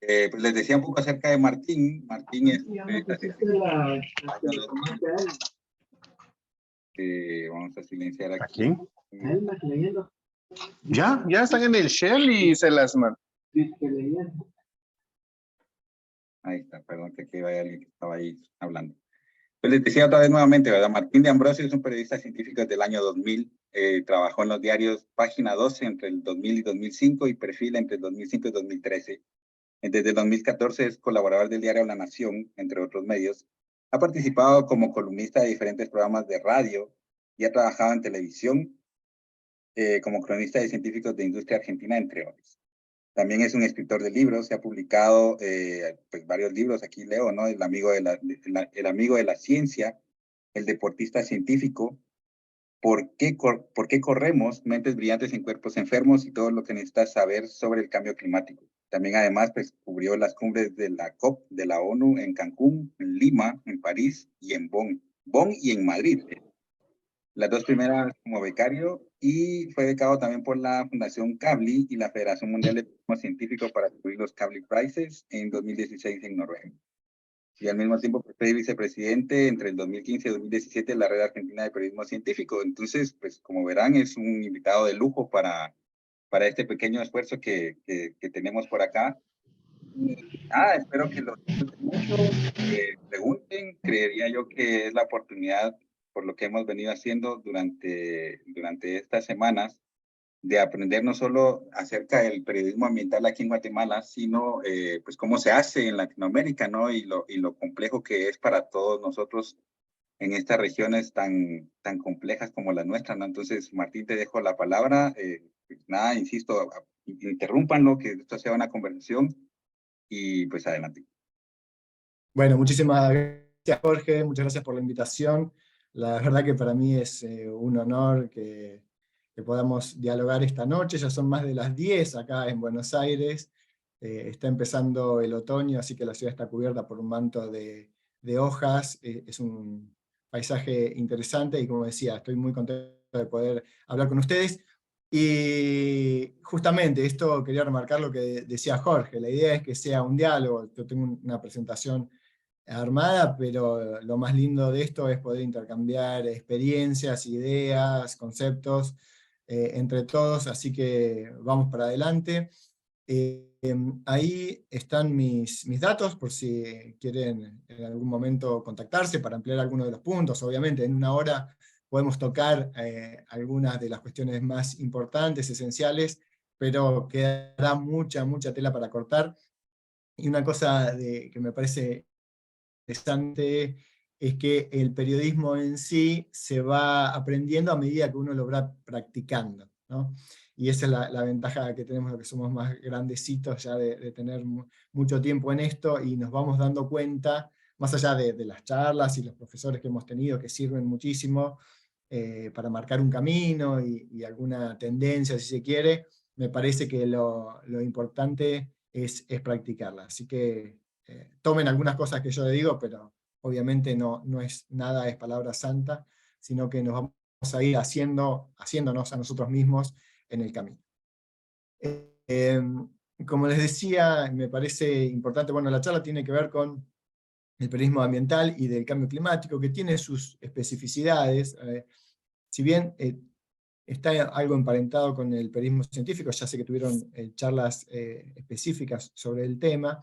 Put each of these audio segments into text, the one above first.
Pues les decía un poco acerca de Martín. Martín es un periodista científico del año 2000. Vamos a silenciar aquí. ¿Aquí? Ya están en el shell y se las mandó. Ahí está, perdón que aquí vaya alguien que estaba ahí hablando. Pues les decía otra vez nuevamente, ¿verdad? Martín de Ambrosio es un periodista científico del año 2000. Trabajó en los diarios Página 12 entre el 2000 y 2005 y Perfil entre el 2005 y 2013. Desde el 2014 es colaborador del diario La Nación, entre otros medios. Ha participado como columnista de diferentes programas de radio y ha trabajado en televisión como cronista de científicos de industria argentina, entre otros. También es un escritor de libros, se ha publicado pues varios libros, aquí leo, ¿no? El amigo de la ciencia, El deportista científico, ¿Por qué corremos? Mentes brillantes en cuerpos enfermos y todo lo que necesitas saber sobre el cambio climático. También además pues, cubrió las cumbres de la COP de la ONU en Cancún, en Lima, en París y en Bonn y en Madrid. Las dos primeras como becario y fue becado también por la Fundación Kavli y la Federación Mundial de Periodismo Científico para descubrir los Kavli Prizes en 2016 en Noruega. Y al mismo tiempo fue vicepresidente entre el 2015 y 2017 de la Red Argentina de Periodismo Científico. Entonces, pues como verán, es un invitado de lujo para este pequeño esfuerzo que tenemos por acá. Y nada, espero que lo disfruten mucho, que pregunten. Creería yo que es la oportunidad, por lo que hemos venido haciendo durante estas semanas, de aprender no solo acerca del periodismo ambiental aquí en Guatemala, sino pues cómo se hace en Latinoamérica, ¿no? Y lo complejo que es para todos nosotros en estas regiones tan complejas como la nuestra, ¿no? Entonces, Martín, te dejo la palabra. Pues nada, insisto, interrúmpanlo, que esto sea una conversación y pues adelante. Bueno, muchísimas gracias, Jorge, muchas gracias por la invitación. La verdad que para mí es un honor que podamos dialogar esta noche. Ya son más de las 10 acá en Buenos Aires. Está empezando el otoño, así que la ciudad está cubierta por un manto de hojas. Es un paisaje interesante y, como decía, estoy muy contento de poder hablar con ustedes. Y justamente esto quería remarcar lo que decía Jorge. La idea es que sea un diálogo. Yo tengo una presentación armada, pero lo más lindo de esto es poder intercambiar experiencias, ideas, conceptos entre todos, así que vamos para adelante. Ahí están mis datos, por si quieren en algún momento contactarse para ampliar algunos de los puntos. Obviamente en una hora podemos tocar algunas de las cuestiones más importantes, esenciales, pero quedará mucha tela para cortar. Y una cosa que me parece interesante es que el periodismo en sí se va aprendiendo a medida que uno lo va practicando, ¿no? Y esa es la ventaja que tenemos, que somos más grandecitos ya de tener mucho tiempo en esto, y nos vamos dando cuenta, más allá de las charlas y los profesores que hemos tenido, que sirven muchísimo para marcar un camino y alguna tendencia, si se quiere. Me parece que lo importante es practicarla. Así que tomen algunas cosas que yo le digo, pero obviamente no es nada, es palabra santa, sino que nos vamos a ir haciéndonos a nosotros mismos en el camino. Como les decía, me parece importante, bueno, la charla tiene que ver con el periodismo ambiental y del cambio climático, que tiene sus especificidades. Si bien está algo emparentado con el periodismo científico, ya sé que tuvieron charlas específicas sobre el tema,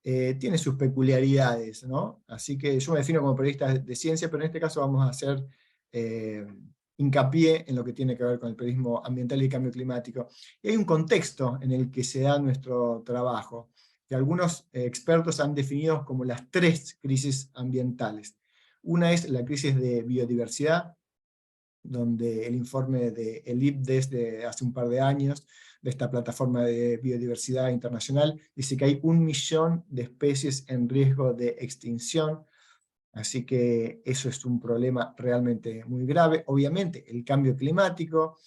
tiene sus peculiaridades, ¿no? Así que yo me defino como periodista de ciencia, pero en este caso vamos a hacer hincapié en lo que tiene que ver con el periodismo ambiental y cambio climático. Y hay un contexto en el que se da nuestro trabajo, que algunos expertos han definido como las 3 crisis ambientales. Una es la crisis de biodiversidad, donde el informe del IPBES de hace un par de años, de esta plataforma de biodiversidad internacional, dice que hay 1 millón de especies en riesgo de extinción. Así que eso es un problema realmente muy grave. Obviamente el cambio climático,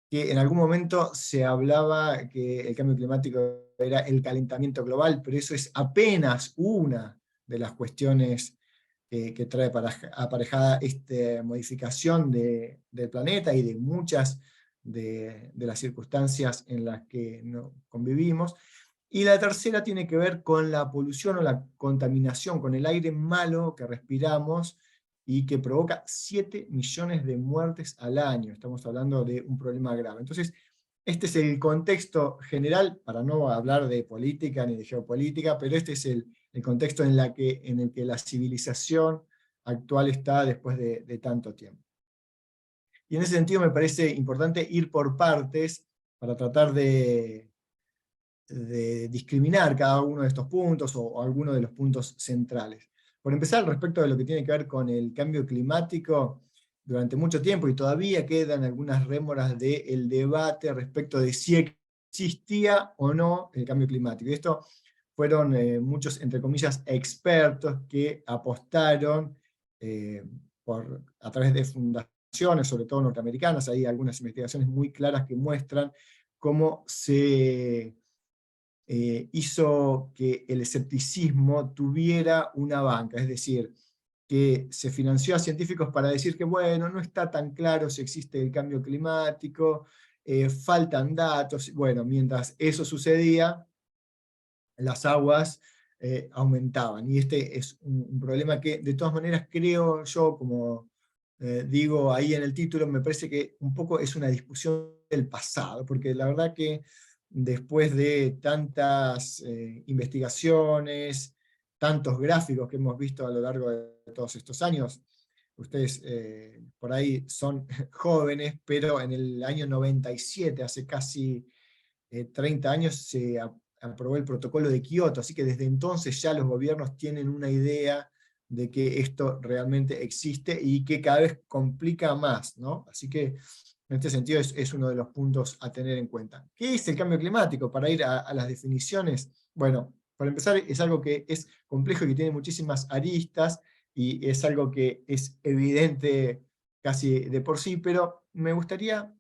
que en algún momento se hablaba que el cambio climático era el calentamiento global, pero eso es apenas una de las cuestiones que trae aparejada esta modificación del planeta y de muchas de las circunstancias en las que convivimos. Y la tercera tiene que ver con la polución o la contaminación, con el aire malo que respiramos y que provoca 7 millones de muertes al año. Estamos hablando de un problema grave. Entonces, este es el contexto general, para no hablar de política ni de geopolítica, pero este es el contexto en el que la civilización actual está después de tanto tiempo. Y en ese sentido me parece importante ir por partes para tratar de discriminar cada uno de estos puntos o alguno de los puntos centrales. Por empezar, respecto de lo que tiene que ver con el cambio climático, durante mucho tiempo, y todavía quedan algunas rémoras del debate respecto de si existía o no el cambio climático. Y esto fueron muchos, entre comillas, expertos que apostaron a través de fundaciones, sobre todo norteamericanas. Hay algunas investigaciones muy claras que muestran cómo se hizo que el escepticismo tuviera una banca, es decir, que se financió a científicos para decir que, bueno, no está tan claro si existe el cambio climático, faltan datos. Bueno, mientras eso sucedía, las aguas aumentaban. Y este es un problema que, de todas maneras, creo yo, como digo ahí en el título, me parece que un poco es una discusión del pasado, porque la verdad que después de tantas investigaciones, tantos gráficos que hemos visto a lo largo de todos estos años, ustedes por ahí son jóvenes, pero en el año 97, hace casi 30 años, se aprobó el protocolo de Kioto, así que desde entonces ya los gobiernos tienen una idea de que esto realmente existe y que cada vez complica más, ¿no? Así que en este sentido es uno de los puntos a tener en cuenta. ¿Qué es el cambio climático? Para ir a las definiciones, bueno, para empezar es algo que es complejo y que tiene muchísimas aristas y es algo que es evidente casi de por sí, pero me gustaría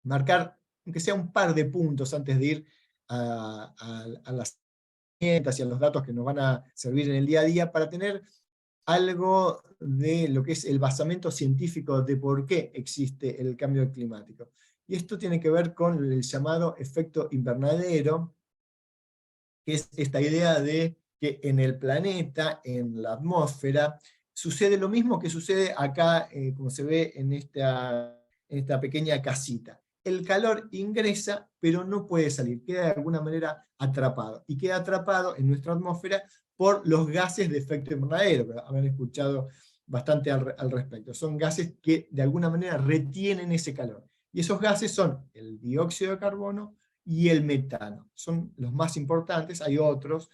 marcar, aunque sea un par de puntos antes de ir a las herramientas y a los datos que nos van a servir en el día a día, para tener algo de lo que es el basamento científico de por qué existe el cambio climático. Y esto tiene que ver con el llamado efecto invernadero, que es esta idea de que en el planeta, en la atmósfera, sucede lo mismo que sucede acá, como se ve en esta pequeña casita. El calor ingresa, pero no puede salir, queda de alguna manera atrapado, y queda atrapado en nuestra atmósfera por los gases de efecto invernadero, que habrán escuchado bastante al respecto. Son gases que de alguna manera retienen ese calor. Y esos gases son el dióxido de carbono y el metano. Son los más importantes, hay otros,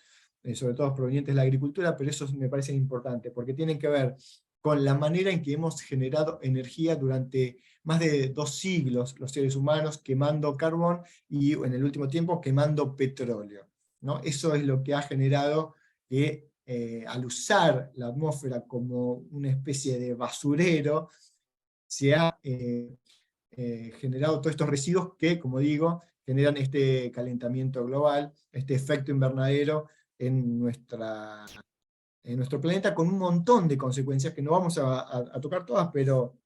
sobre todo provenientes de la agricultura, pero esos me parecen importantes, porque tienen que ver con la manera en que hemos generado energía durante más de 2 siglos los seres humanos, quemando carbón y en el último tiempo quemando petróleo, ¿no? Eso es lo que ha generado que al usar la atmósfera como una especie de basurero, se ha generado todos estos residuos que, como digo, generan este calentamiento global, este efecto invernadero en nuestro planeta, con un montón de consecuencias que no vamos a tocar todas, pero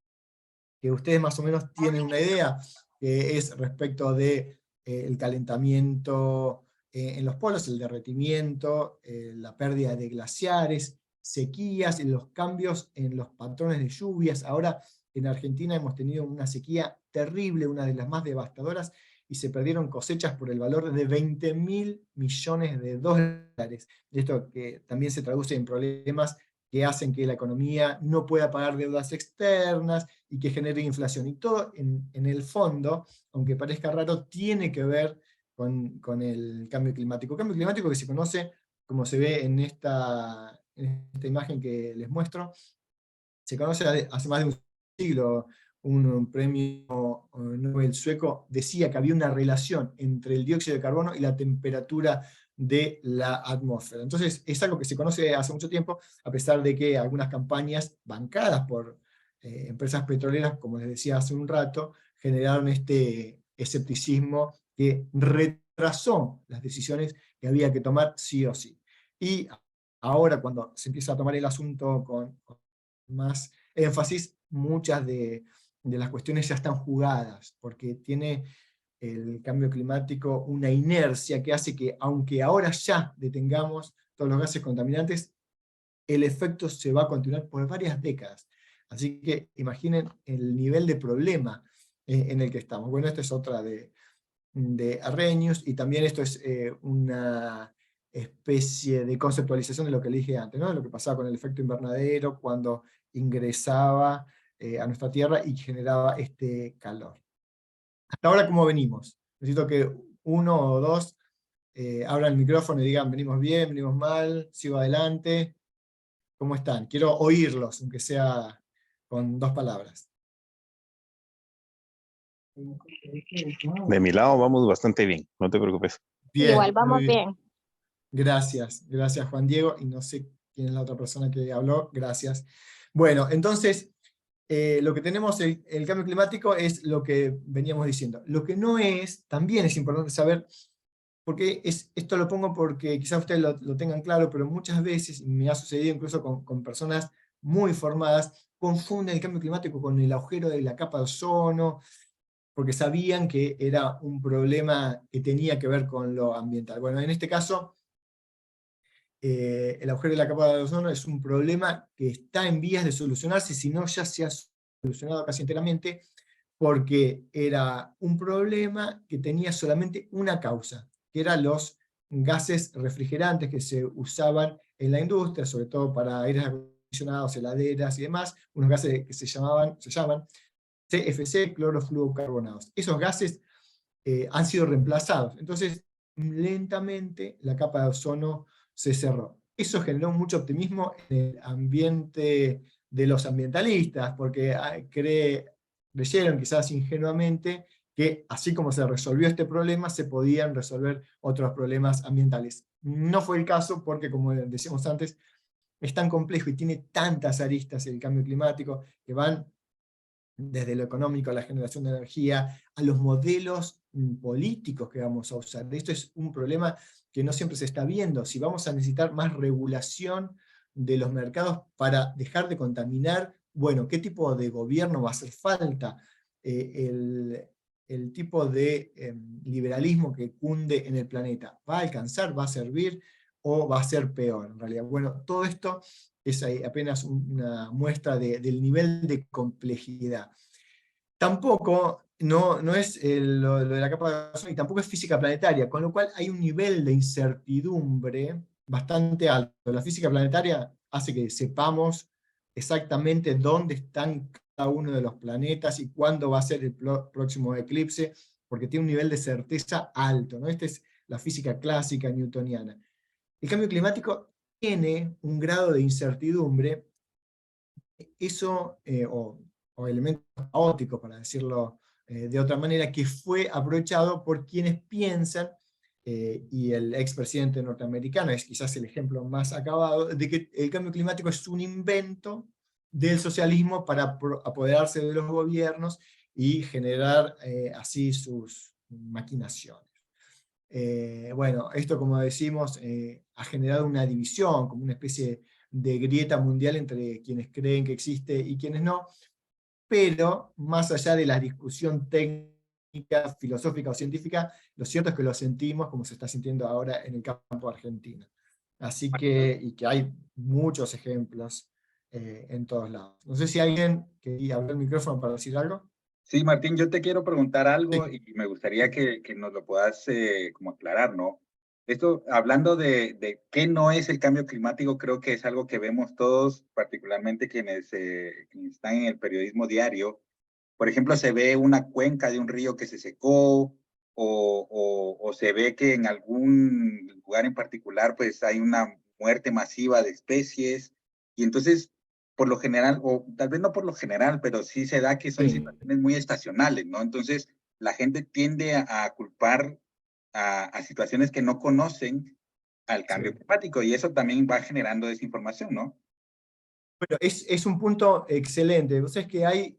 que ustedes más o menos tienen una idea, que es respecto de el calentamiento en los polos, el derretimiento, la pérdida de glaciares, sequías, y los cambios en los patrones de lluvias. Ahora en Argentina hemos tenido una sequía terrible, una de las más devastadoras, y se perdieron cosechas por el valor de 20.000 millones de dólares. Esto que también se traduce en problemas que hacen que la economía no pueda pagar deudas externas y que genere inflación. Y todo en el fondo, aunque parezca raro, tiene que ver con el cambio climático. Cambio climático que se conoce, como se ve en esta imagen que les muestro, se conoce hace más de un siglo. Un premio Nobel sueco decía que había una relación entre el dióxido de carbono y la temperatura de la atmósfera. Entonces es algo que se conoce hace mucho tiempo, a pesar de que algunas campañas bancadas por empresas petroleras, como les decía hace un rato, generaron este escepticismo que retrasó las decisiones que había que tomar sí o sí. Y ahora, cuando se empieza a tomar el asunto con más énfasis, muchas de las cuestiones ya están jugadas, porque tiene el cambio climático una inercia que hace que, aunque ahora ya detengamos todos los gases contaminantes, el efecto se va a continuar por varias décadas. Así que imaginen el nivel de problema en el que estamos. Bueno, esta es otra de Arrhenius, y también esto es una especie de conceptualización de lo que le dije antes, ¿no? De lo que pasaba con el efecto invernadero cuando ingresaba a nuestra Tierra y generaba este calor. Hasta ahora, ¿cómo venimos? Necesito que uno o dos abran el micrófono y digan, venimos bien, venimos mal, sigo adelante. ¿Cómo están? Quiero oírlos, aunque sea con 2 palabras. De mi lado vamos bastante bien, no te preocupes. Bien, Igual muy vamos bien. bien. Gracias, gracias Juan Diego, y no sé quién es la otra persona que habló, gracias. Bueno, entonces, lo que tenemos, el cambio climático es lo que veníamos diciendo. Lo que no es, también es importante saber, porque esto lo pongo porque quizás ustedes lo tengan claro, pero muchas veces, y me ha sucedido incluso con personas muy formadas, confunden el cambio climático con el agujero de la capa de ozono, porque sabían que era un problema que tenía que ver con lo ambiental. Bueno, en este caso, el agujero de la capa de ozono es un problema que está en vías de solucionarse, si no ya se ha solucionado casi enteramente, porque era un problema que tenía solamente una causa, que eran los gases refrigerantes que se usaban en la industria, sobre todo para aires acondicionados, heladeras y demás, unos gases que se llaman CFC, clorofluorocarbonados. Esos gases han sido reemplazados. Entonces, lentamente la capa de ozono se cerró. Eso generó mucho optimismo en el ambiente de los ambientalistas, porque creyeron quizás ingenuamente que así como se resolvió este problema, se podían resolver otros problemas ambientales. No fue el caso porque, como decíamos antes, es tan complejo y tiene tantas aristas el cambio climático que van desde lo económico a la generación de energía, a los modelos políticos que vamos a usar. Esto es un problema que no siempre se está viendo. Si vamos a necesitar más regulación de los mercados para dejar de contaminar, bueno, ¿qué tipo de gobierno va a hacer falta? El tipo de liberalismo que cunde en el planeta, ¿va a alcanzar, va a servir o va a ser peor en realidad? Bueno, todo esto es apenas una muestra del nivel de complejidad. Tampoco, no es lo de la capa de ozono, y tampoco es física planetaria, con lo cual hay un nivel de incertidumbre bastante alto. La física planetaria hace que sepamos exactamente dónde están cada uno de los planetas y cuándo va a ser el próximo eclipse, porque tiene un nivel de certeza alto, ¿no? Esta es la física clásica newtoniana. El cambio climático tiene un grado de incertidumbre, eso, o elementos caóticos, para decirlo de otra manera, que fue aprovechado por quienes piensan, y el expresidente norteamericano es quizás el ejemplo más acabado, de que el cambio climático es un invento del socialismo para apoderarse de los gobiernos y generar así sus maquinaciones. Bueno, esto, como decimos, ha generado una división, como una especie de grieta mundial entre quienes creen que existe y quienes no, pero más allá de la discusión técnica, filosófica o científica, lo cierto es que lo sentimos como se está sintiendo ahora en el campo argentino. Así que, y que hay muchos ejemplos en todos lados. No sé si alguien quería abrir el micrófono para decir algo. Sí, Martín, yo te quiero preguntar algo Sí. y me gustaría que nos lo puedas como aclarar, ¿no? Esto, hablando de qué no es el cambio climático, creo que es algo que vemos todos, particularmente quienes están en el periodismo diario. Por ejemplo, se ve una cuenca de un río que se secó, o se ve que en algún lugar en particular pues hay una muerte masiva de especies, y entonces por lo general, o tal vez no por lo general, pero sí se da que son Sí. situaciones muy estacionales, ¿no? Entonces la gente tiende a culpar a situaciones que no conocen al cambio Sí. climático, y eso también va generando desinformación, ¿no? Bueno, es un punto excelente. Vos sabés que hay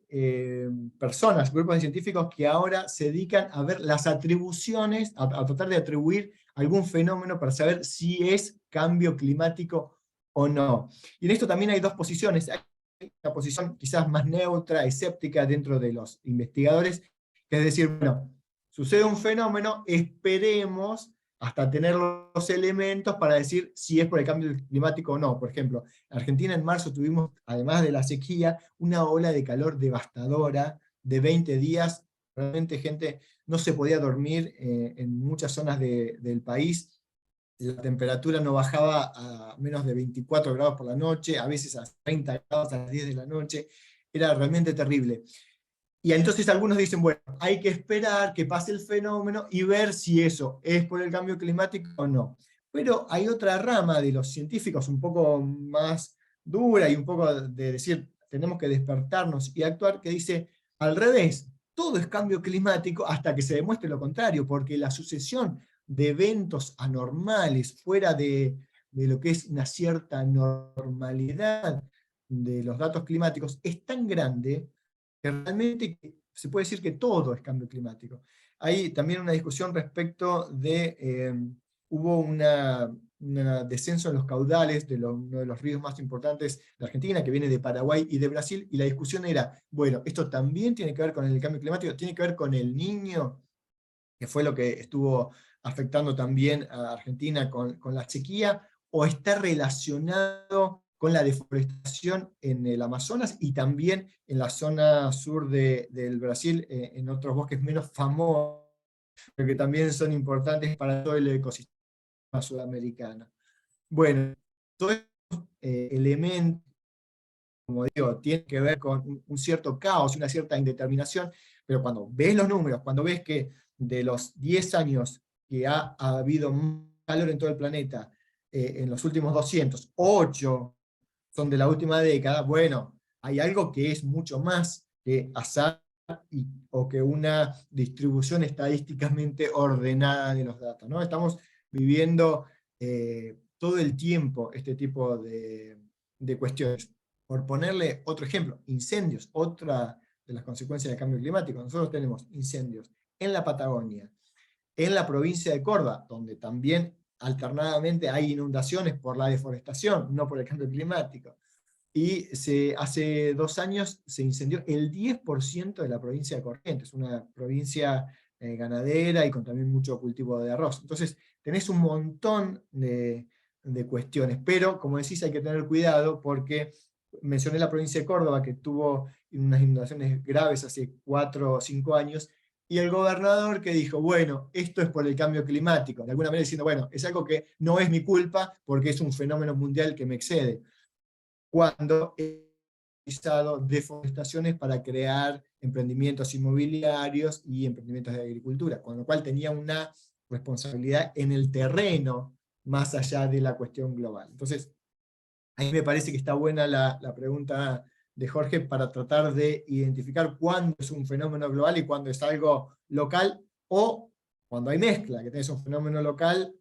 personas, grupos de científicos que ahora se dedican a ver las atribuciones, a tratar de atribuir algún fenómeno para saber si es cambio climático o no. Y en esto también hay dos posiciones. Hay una posición quizás más neutra, escéptica dentro de los investigadores, que es decir, bueno, sucede un fenómeno, esperemos hasta tener los elementos para decir si es por el cambio climático o no. Por ejemplo, en Argentina en marzo tuvimos, además de la sequía, una ola de calor devastadora de 20 días. Realmente, gente, no se podía dormir en muchas zonas del país. La temperatura no bajaba a menos de 24 grados por la noche, a veces a 30 grados a las 10 de la noche. Era realmente terrible. Y entonces algunos dicen, bueno, hay que esperar que pase el fenómeno y ver si eso es por el cambio climático o no. Pero hay otra rama de los científicos un poco más dura y un poco de decir, tenemos que despertarnos y actuar, que dice, al revés, todo es cambio climático hasta que se demuestre lo contrario, porque la sucesión de eventos anormales fuera de lo que es una cierta normalidad de los datos climáticos es tan grande que realmente se puede decir que todo es cambio climático. Hay también una discusión respecto de, hubo un descenso en los caudales de uno de los ríos más importantes de Argentina, que viene de Paraguay y de Brasil, y la discusión era, bueno, esto también tiene que ver con el cambio climático, tiene que ver con el Niño, que fue lo que estuvo afectando también a Argentina con la sequía, o está relacionado con la deforestación en el Amazonas y también en la zona sur del Brasil, en otros bosques menos famosos, pero que también son importantes para todo el ecosistema sudamericano. Bueno, todos estos elementos, como digo, tienen que ver con un cierto caos, una cierta indeterminación, pero cuando ves los números, cuando ves que de los 10 años que ha habido más calor en todo el planeta, en los últimos 200, 8 son de la última década, bueno, hay algo que es mucho más que azar o que una distribución estadísticamente ordenada de los datos, ¿no? Estamos viviendo todo el tiempo este tipo de cuestiones. Por ponerle otro ejemplo, incendios, otra de las consecuencias del cambio climático. Nosotros tenemos incendios en la Patagonia, en la provincia de Córdoba, donde también alternadamente hay inundaciones por la deforestación, no por el cambio climático. Y hace 2 años se incendió el 10% de la provincia de Corrientes, una provincia ganadera y con también mucho cultivo de arroz. Entonces tenés un montón de cuestiones, pero como decís hay que tener cuidado porque mencioné la provincia de Córdoba que tuvo unas inundaciones graves hace 4 o 5 años, y el gobernador que dijo, bueno, esto es por el cambio climático, de alguna manera diciendo, bueno, es algo que no es mi culpa porque es un fenómeno mundial que me excede, cuando he utilizado deforestaciones para crear emprendimientos inmobiliarios y emprendimientos de agricultura, con lo cual tenía una responsabilidad en el terreno más allá de la cuestión global. Entonces, a mí me parece que está buena la pregunta de Jorge para tratar de identificar cuándo es un fenómeno global y cuándo es algo local, o cuando hay mezcla, que tenés un fenómeno local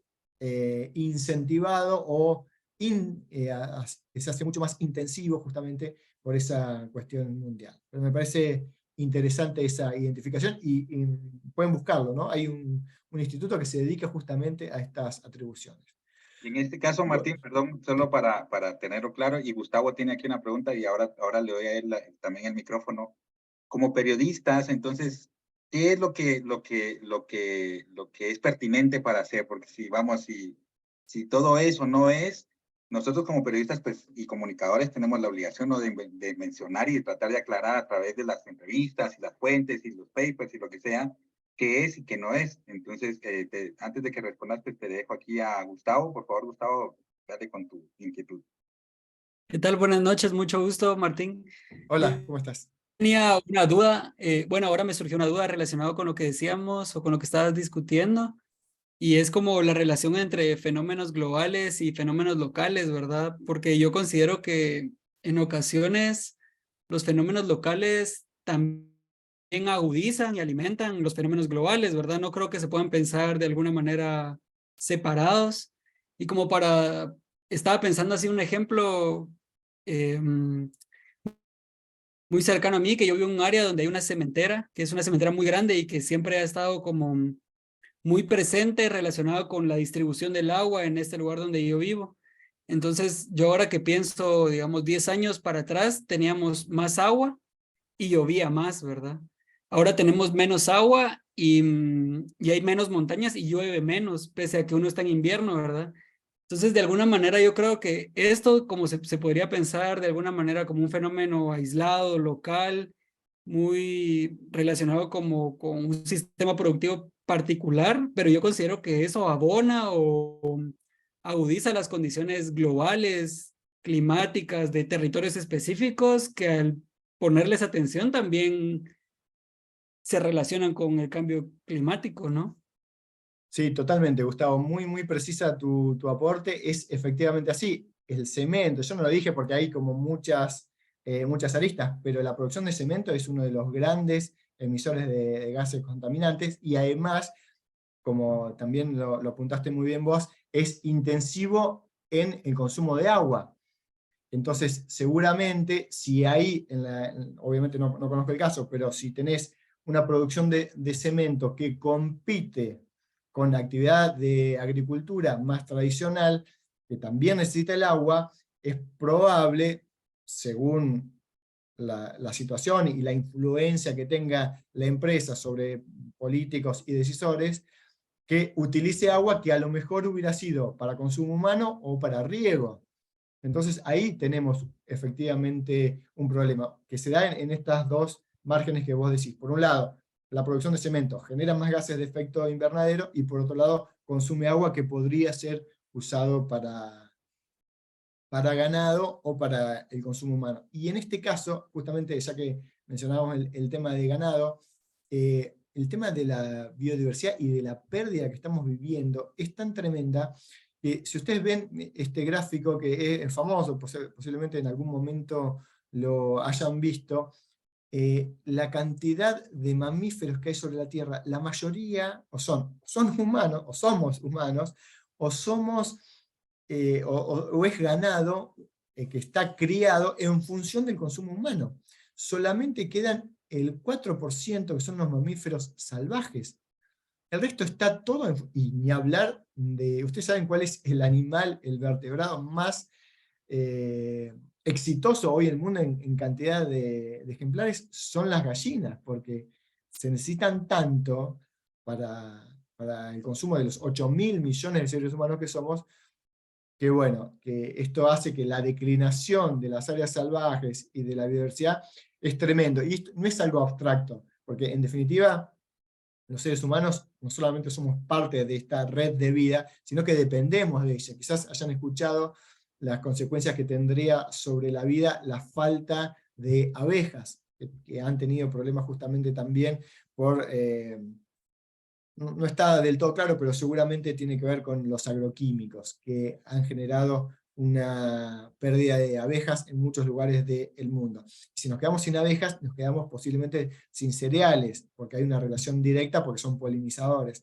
incentivado o que se hace mucho más intensivo justamente por esa cuestión mundial. Pero me parece interesante esa identificación y pueden buscarlo, ¿no? Hay un instituto que se dedica justamente a estas atribuciones. Y en este caso, Martín, perdón, solo para tenerlo claro, y Gustavo tiene aquí una pregunta y ahora le doy a él también el micrófono. Como periodistas, entonces, ¿qué es lo que es pertinente para hacer? Porque si todo es o no es, nosotros como periodistas pues, y comunicadores tenemos la obligación, ¿no?, de mencionar y de tratar de aclarar a través de las entrevistas y las fuentes y los papers y lo que sea, qué es y qué no es. Entonces, antes de que respondas, pues, te dejo aquí a Gustavo. Por favor, Gustavo, dale con tu inquietud. ¿Qué tal? Buenas noches, mucho gusto, Martín. Hola, ¿cómo estás? Tenía una duda, bueno, ahora me surgió una duda relacionada con lo que decíamos o con lo que estabas discutiendo, y es como la relación entre fenómenos globales y fenómenos locales, ¿verdad? Porque yo considero que en ocasiones los fenómenos locales también agudizan y alimentan los fenómenos globales, ¿verdad? No creo que se puedan pensar de alguna manera separados. Y como estaba pensando así un ejemplo muy cercano a mí, que yo vivo en un área donde hay una cementera, que es una cementera muy grande y que siempre ha estado como muy presente relacionado con la distribución del agua en este lugar donde yo vivo. Entonces, yo ahora que pienso, digamos, 10 años para atrás, teníamos más agua y llovía más, ¿verdad? Ahora tenemos menos agua y hay menos montañas y llueve menos, pese a que uno está en invierno, ¿verdad? Entonces, de alguna manera, yo creo que esto, como se podría pensar de alguna manera como un fenómeno aislado, local, muy relacionado como con un sistema productivo particular, pero yo considero que eso abona o agudiza las condiciones globales, climáticas, de territorios específicos, que al ponerles atención también se relacionan con el cambio climático, ¿no? Sí, totalmente, Gustavo. Muy, muy precisa tu aporte. Es efectivamente así. El cemento, yo no lo dije porque hay como muchas aristas, pero la producción de cemento es uno de los grandes emisores de gases contaminantes y además, como también lo apuntaste muy bien vos, es intensivo en el consumo de agua. Entonces, seguramente, si ahí, obviamente no conozco el caso, pero si tenés una producción de cemento que compite con la actividad de agricultura más tradicional, que también necesita el agua, es probable, según la situación y la influencia que tenga la empresa sobre políticos y decisores, que utilice agua que a lo mejor hubiera sido para consumo humano o para riego. Entonces ahí tenemos efectivamente un problema, que se da en estas dos márgenes que vos decís. Por un lado, la producción de cemento genera más gases de efecto invernadero, y por otro lado, consume agua que podría ser usado para ganado o para el consumo humano. Y en este caso, justamente ya que mencionábamos el tema de ganado, el tema de la biodiversidad y de la pérdida que estamos viviendo es tan tremenda que si ustedes ven este gráfico, que es famoso, posiblemente en algún momento lo hayan visto, la cantidad de mamíferos que hay sobre la Tierra, la mayoría son humanos, o somos humanos, o somos o es ganado que está criado en función del consumo humano. Solamente quedan el 4% que son los mamíferos salvajes. El resto está todo, y ni hablar de, ustedes saben cuál es el animal, el vertebrado más exitoso hoy en el mundo en cantidad de ejemplares, son las gallinas, porque se necesitan tanto para el consumo de los 8.000 millones de seres humanos que somos, que bueno, que esto hace que la declinación de las áreas salvajes y de la biodiversidad es tremendo. Y esto no es algo abstracto, porque en definitiva los seres humanos no solamente somos parte de esta red de vida, sino que dependemos de ella. Quizás hayan escuchado las consecuencias que tendría sobre la vida la falta de abejas, que han tenido problemas justamente también por... no está del todo claro, pero seguramente tiene que ver con los agroquímicos, que han generado una pérdida de abejas en muchos lugares del mundo. Si nos quedamos sin abejas, nos quedamos posiblemente sin cereales, porque hay una relación directa, porque son polinizadores.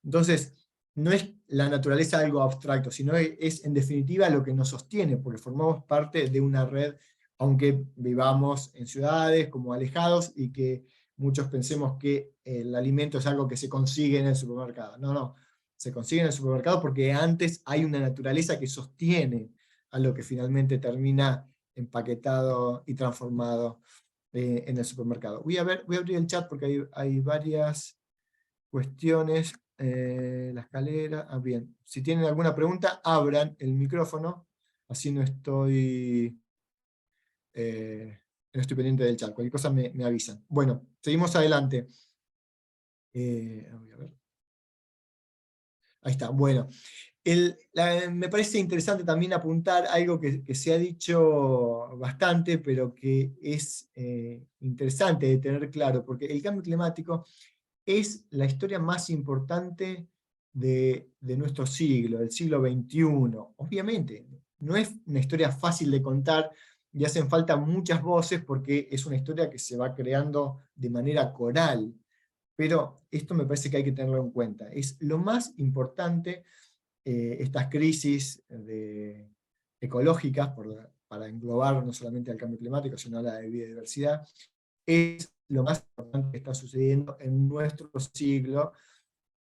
Entonces, no es la naturaleza algo abstracto, sino es en definitiva lo que nos sostiene, porque formamos parte de una red, aunque vivamos en ciudades como alejados, y que muchos pensemos que el alimento es algo que se consigue en el supermercado. No, se consigue en el supermercado porque antes hay una naturaleza que sostiene a lo que finalmente termina empaquetado y transformado en el supermercado. Voy a abrir el chat porque hay varias cuestiones. La escalera, bien. Si tienen alguna pregunta, abran el micrófono, así no estoy pendiente del chat. Cualquier cosa me avisan. Bueno, seguimos adelante. Voy a ver. Ahí está, bueno. Me parece interesante también apuntar algo que se ha dicho bastante, pero que es interesante de tener claro, porque el cambio climático es la historia más importante de nuestro siglo, del siglo XXI. Obviamente, no es una historia fácil de contar, y hacen falta muchas voces porque es una historia que se va creando de manera coral. Pero esto me parece que hay que tenerlo en cuenta. Es lo más importante, estas crisis ecológicas, para englobar no solamente al cambio climático, sino a la de biodiversidad, es lo más importante que está sucediendo en nuestro siglo,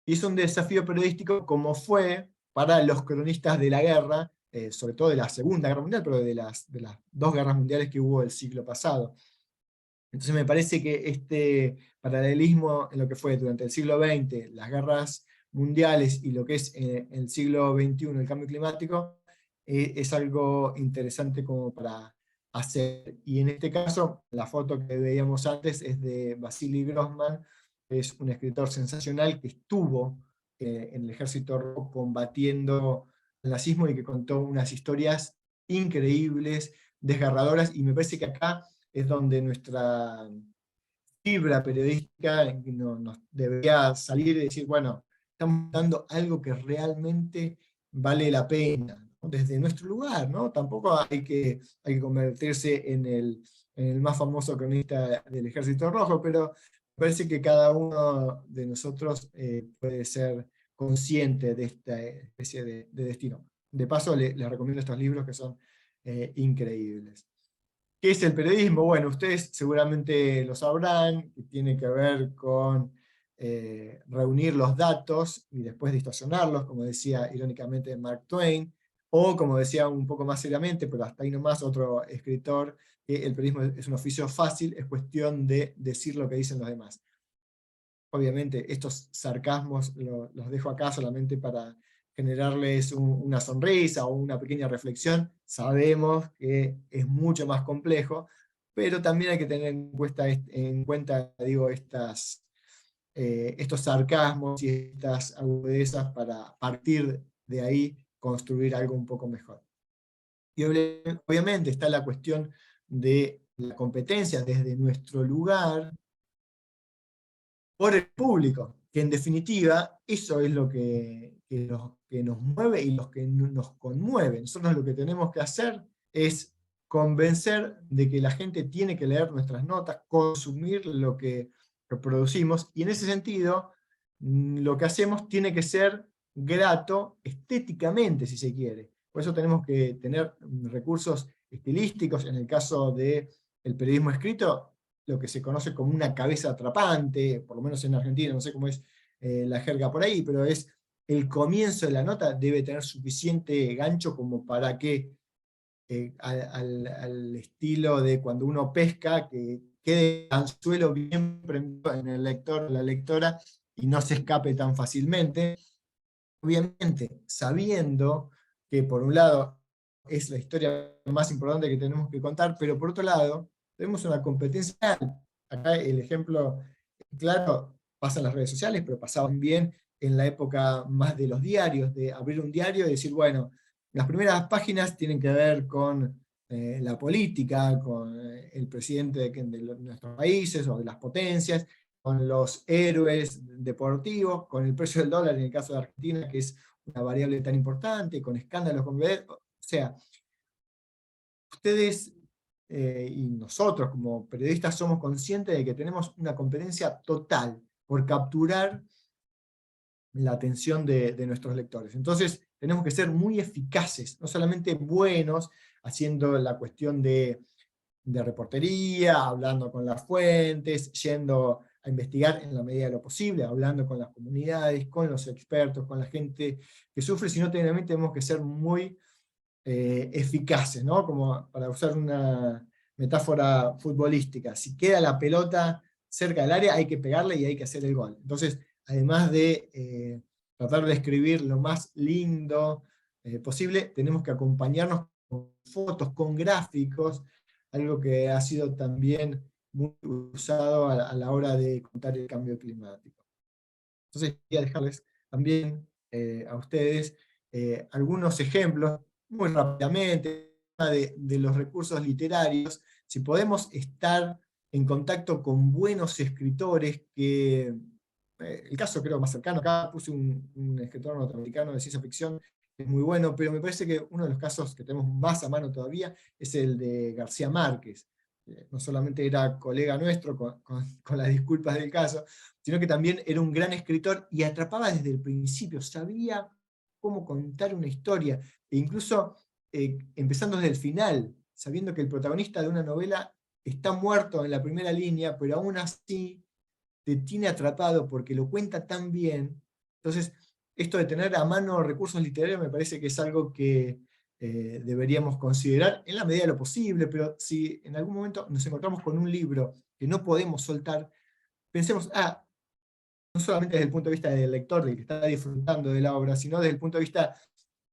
y es un desafío periodístico como fue para los cronistas de la guerra, sobre todo de la Segunda Guerra Mundial, pero de las dos guerras mundiales que hubo el siglo pasado. Entonces me parece que este paralelismo en lo que fue durante el siglo XX, las guerras mundiales, y lo que es el siglo XXI, el cambio climático, es algo interesante como para hacer. Y en este caso, la foto que veíamos antes es de Vasily Grossman, que es un escritor sensacional que estuvo en el Ejército Rojo combatiendo el nazismo y que contó unas historias increíbles, desgarradoras, y me parece que acá es donde nuestra fibra periodística nos debería salir y decir, bueno, estamos dando algo que realmente vale la pena, ¿no? Desde nuestro lugar, ¿no? Tampoco hay que convertirse en el más famoso cronista del Ejército Rojo, pero me parece que cada uno de nosotros puede ser consciente de esta especie de destino. De paso, les recomiendo estos libros que son increíbles. ¿Qué es el periodismo? Bueno, ustedes seguramente lo sabrán, que tiene que ver con reunir los datos y después distorsionarlos, como decía irónicamente Mark Twain, o como decía un poco más seriamente, pero hasta ahí nomás otro escritor, que el periodismo es un oficio fácil, es cuestión de decir lo que dicen los demás. Obviamente estos sarcasmos los dejo acá solamente para generarles una sonrisa o una pequeña reflexión. Sabemos que es mucho más complejo, pero también hay que tener en cuenta digo, estos sarcasmos y estas agudezas para partir de ahí construir algo un poco mejor. Y obviamente está la cuestión de la competencia desde nuestro lugar por el público, que en definitiva eso es lo que nos mueve y lo que nos conmueve. Nosotros lo que tenemos que hacer es convencer de que la gente tiene que leer nuestras notas, consumir lo que producimos, y en ese sentido lo que hacemos tiene que ser grato estéticamente, si se quiere. Por eso tenemos que tener recursos estilísticos. En el caso del periodismo escrito, lo que se conoce como una cabeza atrapante, por lo menos en Argentina, no sé cómo es la jerga por ahí, pero es el comienzo de la nota debe tener suficiente gancho como para que al estilo de cuando uno pesca, que quede el anzuelo bien prendido en el lector, la lectora, y no se escape tan fácilmente. Obviamente, sabiendo que por un lado es la historia más importante que tenemos que contar, pero por otro lado, tenemos una competencia. Acá el ejemplo claro pasa en las redes sociales, pero pasaba bien en la época más de los diarios, de abrir un diario y decir, bueno, las primeras páginas tienen que ver con la política, con el presidente de nuestros países o de las potencias, con los héroes deportivos, con el precio del dólar en el caso de Argentina, que es una variable tan importante, con escándalos, o sea, ustedes y nosotros como periodistas somos conscientes de que tenemos una competencia total por capturar la atención de nuestros lectores. Entonces tenemos que ser muy eficaces, no solamente buenos, haciendo la cuestión de reportería, hablando con las fuentes, yendo a investigar en la medida de lo posible, hablando con las comunidades, con los expertos, con la gente que sufre, sino también tenemos que ser muy eficaces, ¿no? Como para usar una metáfora futbolística. Si queda la pelota cerca del área, hay que pegarle y hay que hacer el gol. Entonces, además de tratar de escribir lo más lindo posible, tenemos que acompañarnos con fotos, con gráficos, algo que ha sido también muy usado a la hora de contar el cambio climático. Entonces, quería dejarles también a ustedes algunos ejemplos, muy rápidamente, de los recursos literarios. Si podemos estar en contacto con buenos escritores, que el caso creo más cercano, acá puse un escritor norteamericano de ciencia ficción, que es muy bueno, pero me parece que uno de los casos que tenemos más a mano todavía es el de García Márquez. No solamente era colega nuestro, con las disculpas del caso, sino que también era un gran escritor y atrapaba desde el principio, sabía cómo contar una historia, e incluso empezando desde el final, sabiendo que el protagonista de una novela está muerto en la primera línea, pero aún así te tiene atrapado porque lo cuenta tan bien. Entonces, esto de tener a mano recursos literarios me parece que es algo que deberíamos considerar en la medida de lo posible, pero si en algún momento nos encontramos con un libro que no podemos soltar, pensemos, no solamente desde el punto de vista del lector, del que está disfrutando de la obra, sino desde el punto de vista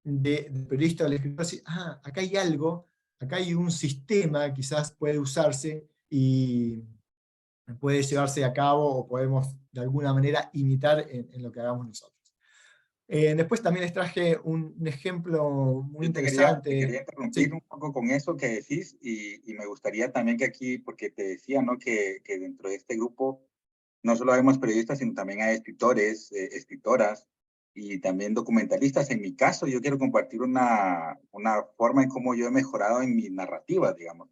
del periodista o del escritor, decir, acá hay algo, acá hay un sistema, quizás puede usarse y puede llevarse a cabo, o podemos de alguna manera imitar en lo que hagamos nosotros. Después también les traje un ejemplo muy Yo te quería interesante. interrumpir Sí, un poco con eso que decís, y me gustaría también que aquí, porque te decía, ¿no? Que dentro de este grupo no solo vemos periodistas, sino también hay escritores, escritoras y también documentalistas. En mi caso, yo quiero compartir una forma en cómo yo he mejorado en mis narrativas, digamos.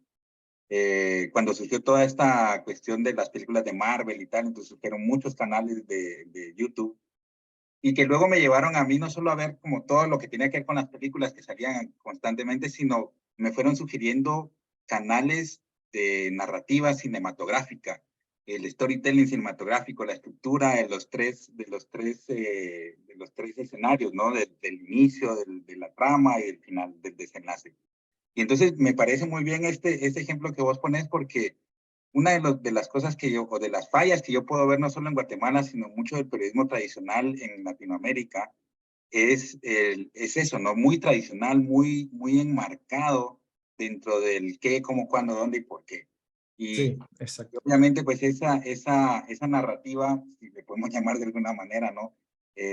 Cuando surgió toda esta cuestión de las películas de Marvel y tal, entonces surgieron muchos canales de YouTube y que luego me llevaron a mí no solo a ver como todo lo que tenía que ver con las películas que salían constantemente, sino me fueron sugiriendo canales de narrativa cinematográfica, el storytelling cinematográfico, la estructura de los tres escenarios, ¿no? Del inicio, de la trama y del final, del desenlace. Y entonces me parece muy bien este ejemplo que vos pones porque una de las cosas que yo, o de las fallas que yo puedo ver no solo en Guatemala, sino mucho del periodismo tradicional en Latinoamérica, es eso, ¿no? Muy tradicional, muy enmarcado dentro del qué, cómo, cuándo, dónde y por qué. Y sí, exacto. obviamente, pues esa narrativa, si le podemos llamar de alguna manera, ¿no?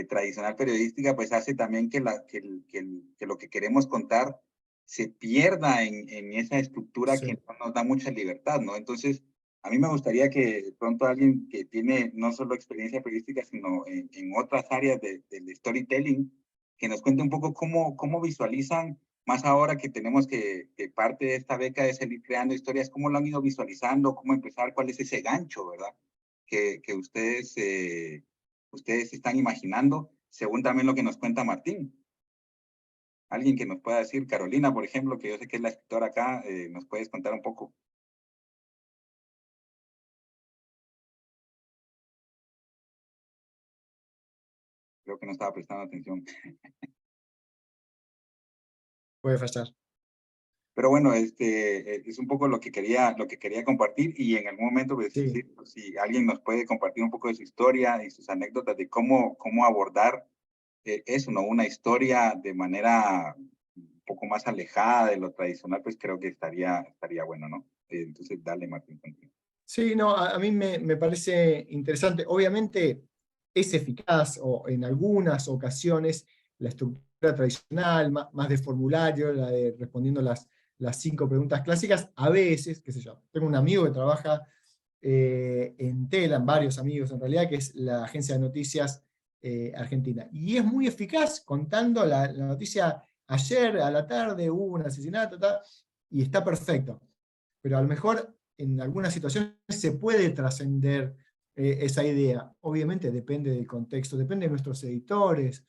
Tradicional periodística, pues hace también que lo que queremos contar se pierda en esa estructura Sí. que no nos da mucha libertad, ¿no? Entonces, a mí me gustaría que de pronto alguien que tiene no solo experiencia periodística, sino en otras áreas del storytelling, que nos cuente un poco cómo visualizan, más ahora que tenemos que parte de esta beca es seguir creando historias, cómo lo han ido visualizando, cómo empezar, cuál es ese gancho, ¿verdad? Que ustedes están imaginando, según también lo que nos cuenta Martín. Alguien que nos pueda decir, Carolina, por ejemplo, que yo sé que es la escritora acá, ¿nos puedes contar un poco? Creo que no estaba prestando atención. Puede fallar. Pero bueno, es un poco lo que quería compartir y en algún momento, pues, Sí. si alguien nos puede compartir un poco de su historia y sus anécdotas de cómo abordar eso, ¿no? Una historia de manera un poco más alejada de lo tradicional, pues creo que estaría bueno, ¿no? Entonces, dale, Martín, contigo. Sí, no, a mí me parece interesante. Obviamente es eficaz, o en algunas ocasiones, la estructura tradicional, más de formulario, la de respondiendo las 5 preguntas clásicas. A veces, qué sé yo, tengo un amigo que trabaja en Telam, varios amigos en realidad, que es la agencia de noticias argentina. Y es muy eficaz contando la noticia: ayer a la tarde hubo un asesinato, y está perfecto. Pero a lo mejor en algunas situaciones se puede trascender esa idea. Obviamente depende del contexto, depende de nuestros editores,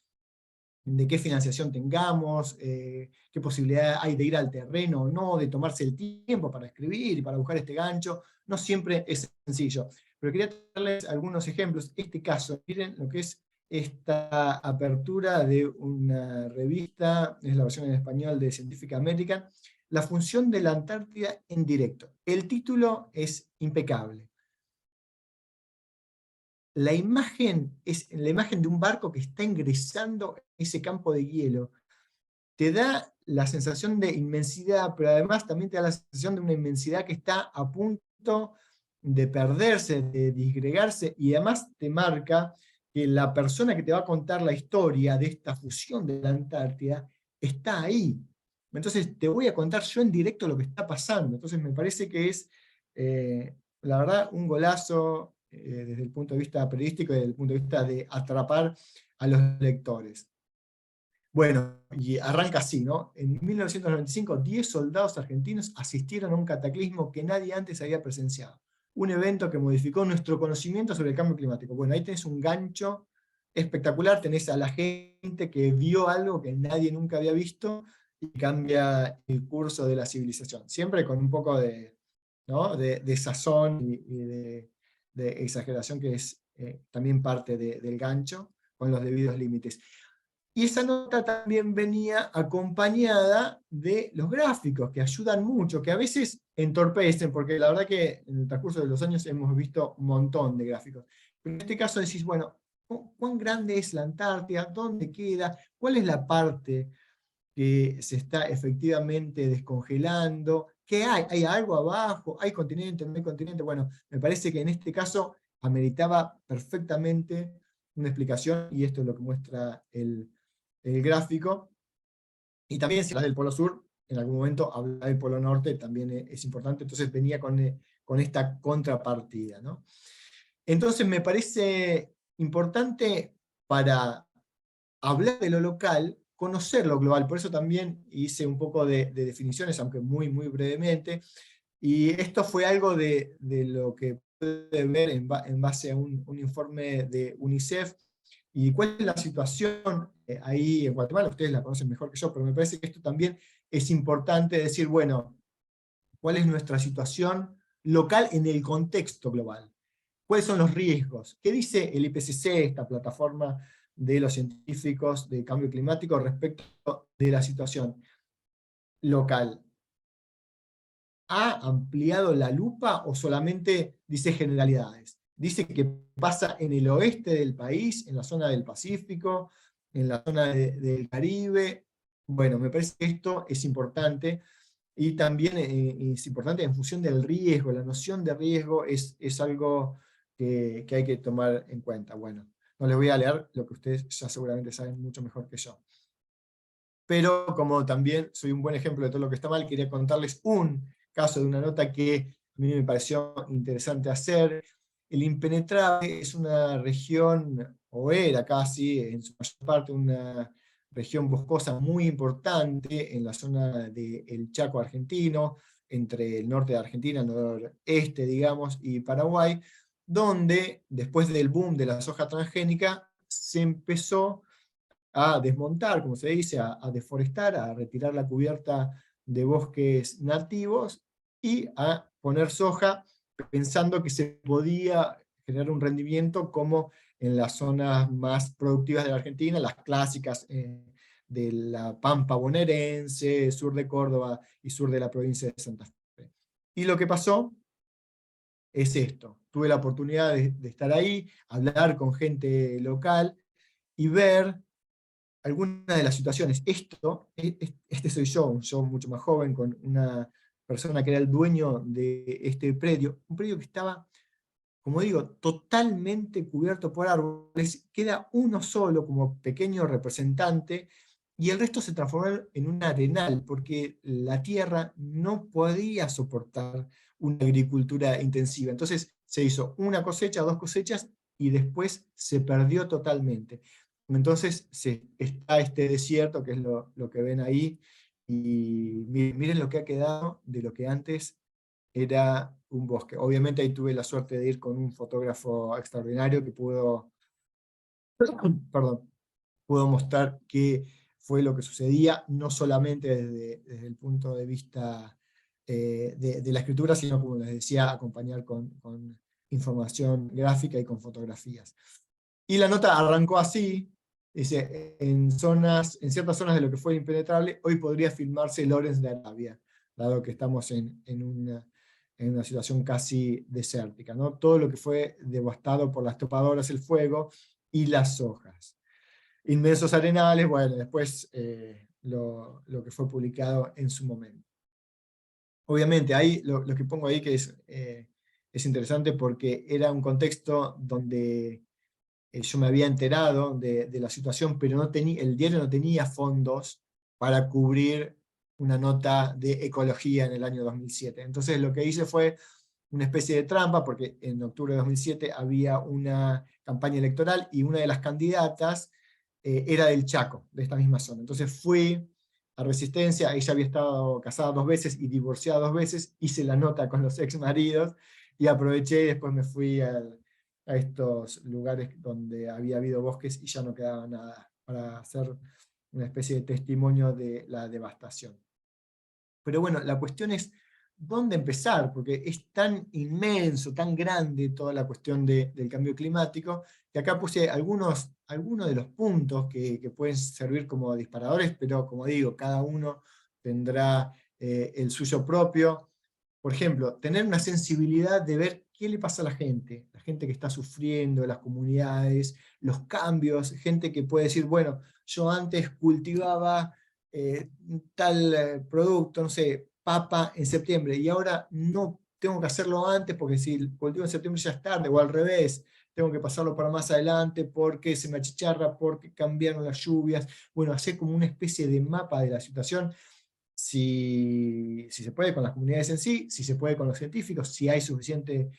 de qué financiación tengamos, qué posibilidad hay de ir al terreno o no, de tomarse el tiempo para escribir y para buscar este gancho. No siempre es sencillo. Pero quería darles algunos ejemplos. Este caso, miren lo que es esta apertura de una revista, es la versión en español de Scientific American, La función de la Antártida en directo. El título es impecable. La imagen es la imagen de un barco que está ingresando ese campo de hielo. Te da la sensación de inmensidad, pero además también te da la sensación de una inmensidad que está a punto de perderse, de disgregarse, y además te marca que la persona que te va a contar la historia de esta fusión de la Antártida está ahí. Entonces te voy a contar yo en directo lo que está pasando. Entonces me parece que es, la verdad, un golazo desde el punto de vista periodístico y desde el punto de vista de atrapar a los lectores. Bueno, y arranca así, ¿no? En 1995, 10 soldados argentinos asistieron a un cataclismo que nadie antes había presenciado. Un evento que modificó nuestro conocimiento sobre el cambio climático. Bueno, ahí tenés un gancho espectacular, tenés a la gente que vio algo que nadie nunca había visto y cambia el curso de la civilización. Siempre con un poco de, ¿no? de sazón y de exageración, que es también parte del gancho, con los debidos límites. Y esa nota también venía acompañada de los gráficos, que ayudan mucho, que a veces entorpecen, porque la verdad que en el transcurso de los años hemos visto un montón de gráficos. Pero en este caso decís, bueno, ¿cuán grande es la Antártida? ¿Dónde queda? ¿Cuál es la parte que se está efectivamente descongelando? ¿Qué hay? ¿Hay algo abajo? ¿Hay continente? ¿No hay continente? Bueno, me parece que en este caso ameritaba perfectamente una explicación, y esto es lo que muestra el gráfico. Y también si hablas del Polo Sur, en algún momento hablar del Polo Norte también es importante, entonces venía con esta contrapartida, ¿no? Entonces me parece importante, para hablar de lo local, conocer lo global. Por eso también hice un poco de definiciones, aunque muy, muy brevemente. Y esto fue algo de lo que pude ver en base a un informe de UNICEF. ¿Y cuál es la situación ahí en Guatemala? Ustedes la conocen mejor que yo, pero me parece que esto también es importante decir, bueno, ¿cuál es nuestra situación local en el contexto global? ¿Cuáles son los riesgos? ¿Qué dice el IPCC, esta plataforma de los científicos de cambio climático, respecto de la situación local? ¿Ha ampliado la lupa o solamente dice generalidades? Dice que pasa en el oeste del país, en la zona del Pacífico, en la zona del Caribe. Bueno, me parece que esto es importante, y también es importante en función del riesgo. La noción de riesgo es algo que hay que tomar en cuenta. Bueno, no les voy a leer lo que ustedes ya seguramente saben mucho mejor que yo. Pero como también soy un buen ejemplo de todo lo que está mal, quería contarles un caso de una nota que a mí me pareció interesante hacer. El Impenetrable es una región, o era casi, en su mayor parte, una región boscosa muy importante en la zona del Chaco argentino, entre el norte de Argentina, el noreste, digamos, y Paraguay, donde después del boom de la soja transgénica se empezó a desmontar, como se dice, a deforestar, a retirar la cubierta de bosques nativos y a poner soja, pensando que se podía generar un rendimiento como en las zonas más productivas de la Argentina, las clásicas de la Pampa bonaerense, sur de Córdoba y sur de la provincia de Santa Fe. Y lo que pasó es esto. Tuve la oportunidad de estar ahí, hablar con gente local y ver algunas de las situaciones. Este soy yo mucho más joven, con una persona que era el dueño de este predio, un predio que estaba, como digo, totalmente cubierto por árboles. Queda uno solo como pequeño representante, y el resto se transformó en un arenal, porque la tierra no podía soportar una agricultura intensiva. Entonces se hizo una cosecha, dos cosechas, y después se perdió totalmente. Entonces está este desierto, que es lo que ven ahí, y miren lo que ha quedado de lo que antes era un bosque. Obviamente ahí tuve la suerte de ir con un fotógrafo extraordinario que perdón, pudo mostrar qué fue lo que sucedía, no solamente desde el punto de vista de la escritura, sino, como les decía, acompañar con información gráfica y con fotografías. Y la nota arrancó así, dice: en ciertas zonas de lo que fue impenetrable, hoy podría filmarse Lawrence de Arabia, dado que estamos en una situación casi desértica, ¿no? Todo lo que fue devastado por las topadoras, el fuego y las hojas. Inmensos arenales, bueno, después lo que fue publicado en su momento. Obviamente, ahí lo que pongo ahí que es interesante, porque era un contexto donde yo me había enterado de la situación, pero el diario no tenía fondos para cubrir una nota de ecología en el año 2007. Entonces lo que hice fue una especie de trampa, porque en octubre de 2007 había una campaña electoral, y una de las candidatas era del Chaco, de esta misma zona. Entonces fui a Resistencia. Ella había estado casada 2 veces y divorciada 2 veces, hice la nota con los ex maridos, y aproveché y después me fui a estos lugares donde había habido bosques y ya no quedaba nada, para hacer una especie de testimonio de la devastación. Pero bueno, la cuestión es dónde empezar, porque es tan inmenso, tan grande toda la cuestión del cambio climático, que acá puse algunos de los puntos que pueden servir como disparadores, pero como digo, cada uno tendrá el suyo propio. Por ejemplo, tener una sensibilidad de ver qué le pasa a la gente que está sufriendo, las comunidades, los cambios, gente que puede decir, bueno, yo antes cultivaba tal producto, no sé, papa en septiembre, y ahora no tengo que hacerlo antes porque si el cultivo en septiembre ya es tarde, o al revés, tengo que pasarlo para más adelante porque se me achicharra, porque cambiaron las lluvias. Bueno, hacer como una especie de mapa de la situación, si se puede con las comunidades en sí, si se puede con los científicos, si hay suficiente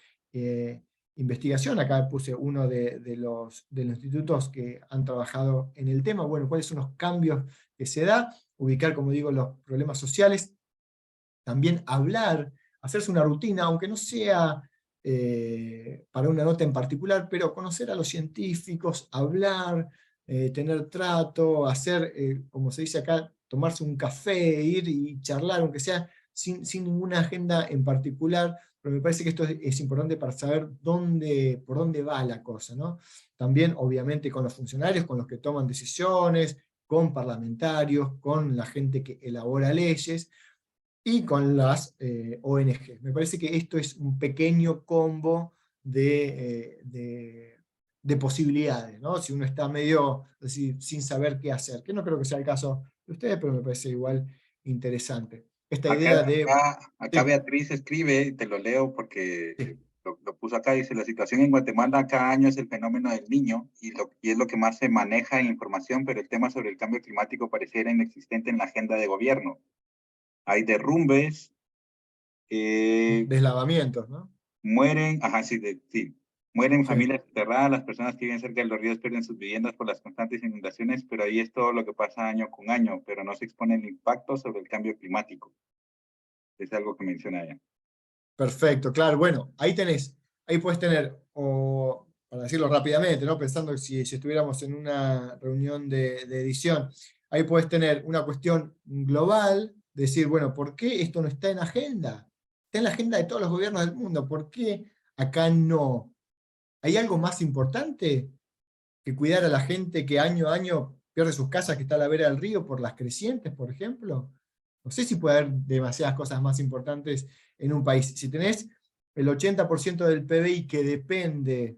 investigación. Acá puse uno de los institutos que han trabajado en el tema, bueno, cuáles son los cambios que se da, ubicar, como digo, los problemas sociales, también hablar, hacerse una rutina, aunque no sea para una nota en particular, pero conocer a los científicos, hablar, tener trato, hacer, como se dice acá, tomarse un café, ir y charlar, aunque sea sin ninguna agenda en particular, pero me parece que esto es importante para saber por dónde va la cosa, ¿no? También, obviamente, con los funcionarios, con los que toman decisiones, con parlamentarios, con la gente que elabora leyes, y con las ONG. Me parece que esto es un pequeño combo de posibilidades, ¿no? Si uno está medio así, sin saber qué hacer, que no creo que sea el caso de ustedes, pero me parece igual interesante. Esta idea de... Acá Sí, Beatriz escribe, te lo leo porque sí. lo puso acá, dice, la situación en Guatemala cada año es el fenómeno del niño y es lo que más se maneja en información, pero el tema sobre el cambio climático pareciera inexistente en la agenda de gobierno. Hay derrumbes, Deslavamientos, ¿no? mueren, sí, mueren Sí. familias enterradas, las personas que viven cerca de los ríos pierden sus viviendas por las constantes inundaciones, pero ahí es todo lo que pasa año con año, pero no se expone el impacto sobre el cambio climático. Es algo que menciona ella. Perfecto, claro. Bueno, ahí puedes tener, o para decirlo rápidamente, ¿no? Pensando si estuviéramos en una reunión de edición, ahí puedes tener una cuestión global, decir, bueno, ¿por qué esto no está en agenda? Está en la agenda de todos los gobiernos del mundo, ¿por qué acá no? ¿Hay algo más importante que cuidar a la gente que año a año pierde sus casas, que está a la vera del río por las crecientes, por ejemplo? No sé si puede haber demasiadas cosas más importantes en un país. Si tenés el 80% del PBI que depende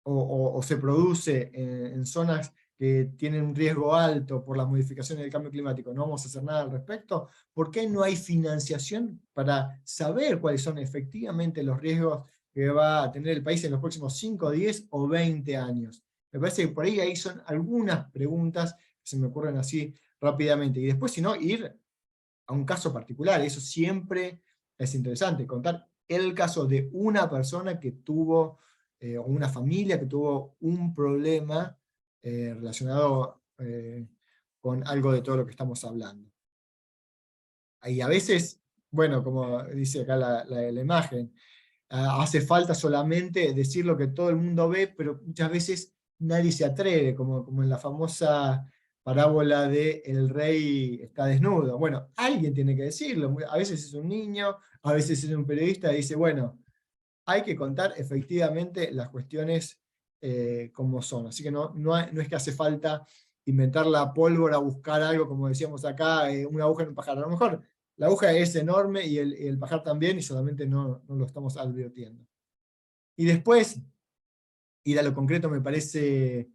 o se produce en zonas que tienen un riesgo alto por las modificaciones del cambio climático, no vamos a hacer nada al respecto, ¿por qué no hay financiación para saber cuáles son efectivamente los riesgos que va a tener el país en los próximos 5, 10 o 20 años? Me parece que por ahí son algunas preguntas que se me ocurren así rápidamente. Y después, si no, ir a un caso particular. Eso siempre es interesante, contar el caso de una persona que tuvo, o una familia que tuvo un problema relacionado con algo de todo lo que estamos hablando. Y a veces, bueno, como dice acá la imagen, hace falta solamente decir lo que todo el mundo ve, pero muchas veces nadie se atreve, como en la famosa parábola de el rey está desnudo. Bueno, alguien tiene que decirlo, a veces es un niño, a veces es un periodista, y dice, bueno, hay que contar efectivamente las cuestiones como son. Así que no es que hace falta inventar la pólvora, buscar algo, como decíamos acá, una aguja en un pajar. A lo mejor la aguja es enorme y el pajar también, y solamente no lo estamos advirtiendo. Y después, ir a lo concreto me parece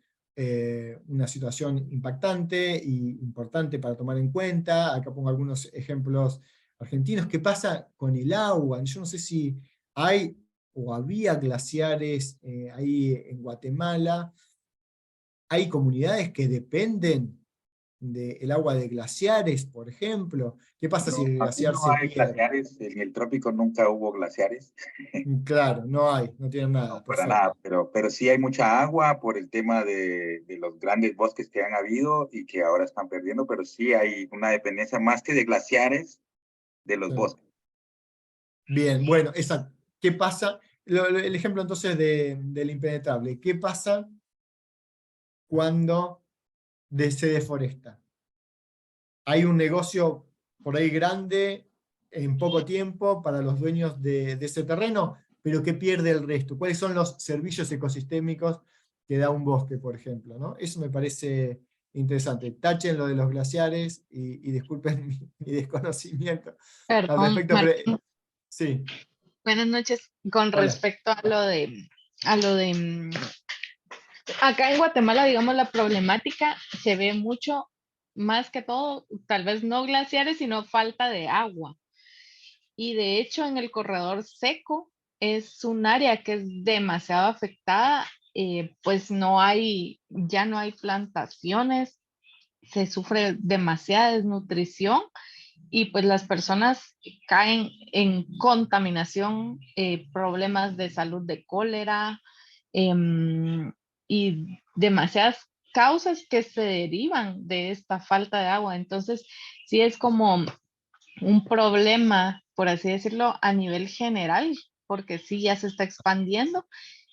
una situación impactante e importante para tomar en cuenta. Acá pongo algunos ejemplos argentinos. ¿Qué pasa con el agua? Yo no sé si hay o había glaciares ahí en Guatemala. Hay comunidades que dependen del agua de glaciares, por ejemplo. ¿Qué pasa si No, el aquí glaciar no se hay pierde? glaciares, en el trópico nunca hubo glaciares, Claro, no hay, no tienen no, nada, para nada, perfecto. pero sí hay mucha agua por el tema de los grandes bosques que han habido y que ahora están perdiendo, pero sí hay una dependencia más que de glaciares de los Sí. bosques. Bien, bueno, exacto. ¿Qué pasa? El ejemplo entonces del impenetrable. ¿Qué pasa cuando se deforesta? Hay un negocio por ahí grande en poco tiempo para los dueños de ese terreno, pero ¿qué pierde el resto? ¿Cuáles son los servicios ecosistémicos que da un bosque, por ejemplo, ¿no? Eso me parece interesante. Tachen lo de los glaciares y disculpen mi desconocimiento al Perdón, respecto, pero sí, buenas noches. Con hola. respecto a lo de, acá en Guatemala, digamos, la problemática se ve mucho, más que todo, tal vez no glaciares, sino falta de agua. Y de hecho, en el corredor seco es un área que es demasiado afectada, pues ya no hay plantaciones, se sufre demasiada desnutrición y pues las personas caen en contaminación, problemas de salud de cólera, y demasiadas causas que se derivan de esta falta de agua. Entonces, sí es como un problema, por así decirlo, a nivel general, porque sí ya se está expandiendo.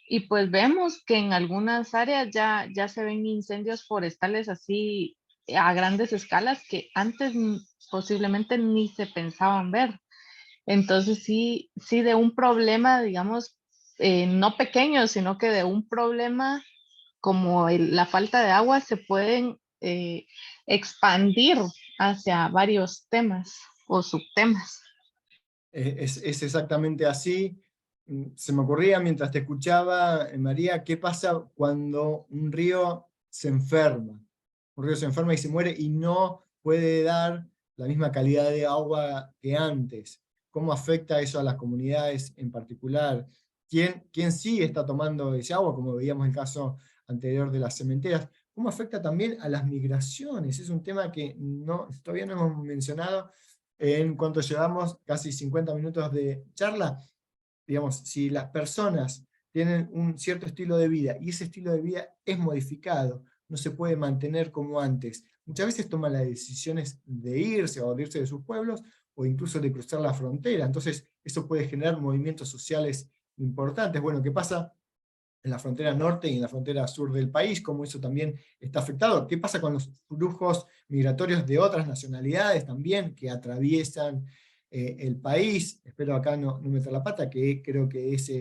Y pues vemos que en algunas áreas ya se ven incendios forestales así a grandes escalas que antes posiblemente ni se pensaban ver. Entonces sí de un problema, digamos, no pequeño, sino que de un problema como la falta de agua se pueden expandir hacia varios temas o subtemas. Es exactamente así. Se me ocurría mientras te escuchaba, María, ¿qué pasa cuando un río se enferma? Un río se enferma y se muere y no puede dar la misma calidad de agua que antes. ¿Cómo afecta eso a las comunidades en particular? ¿Quién sí está tomando ese agua, como veíamos el caso anterior de las cementeras? ¿Cómo afecta también a las migraciones? Es un tema que todavía no hemos mencionado en cuanto llevamos casi 50 minutos de charla. Digamos, si las personas tienen un cierto estilo de vida y ese estilo de vida es modificado, no se puede mantener como antes, muchas veces toman las decisiones de irse o de irse de sus pueblos o incluso de cruzar la frontera. Entonces eso puede generar movimientos sociales importantes. Bueno, ¿qué pasa en la frontera norte y en la frontera sur del país? ¿Cómo eso también está afectado? ¿Qué pasa con los flujos migratorios de otras nacionalidades también que atraviesan el país? Espero acá no meter la pata, que creo que esa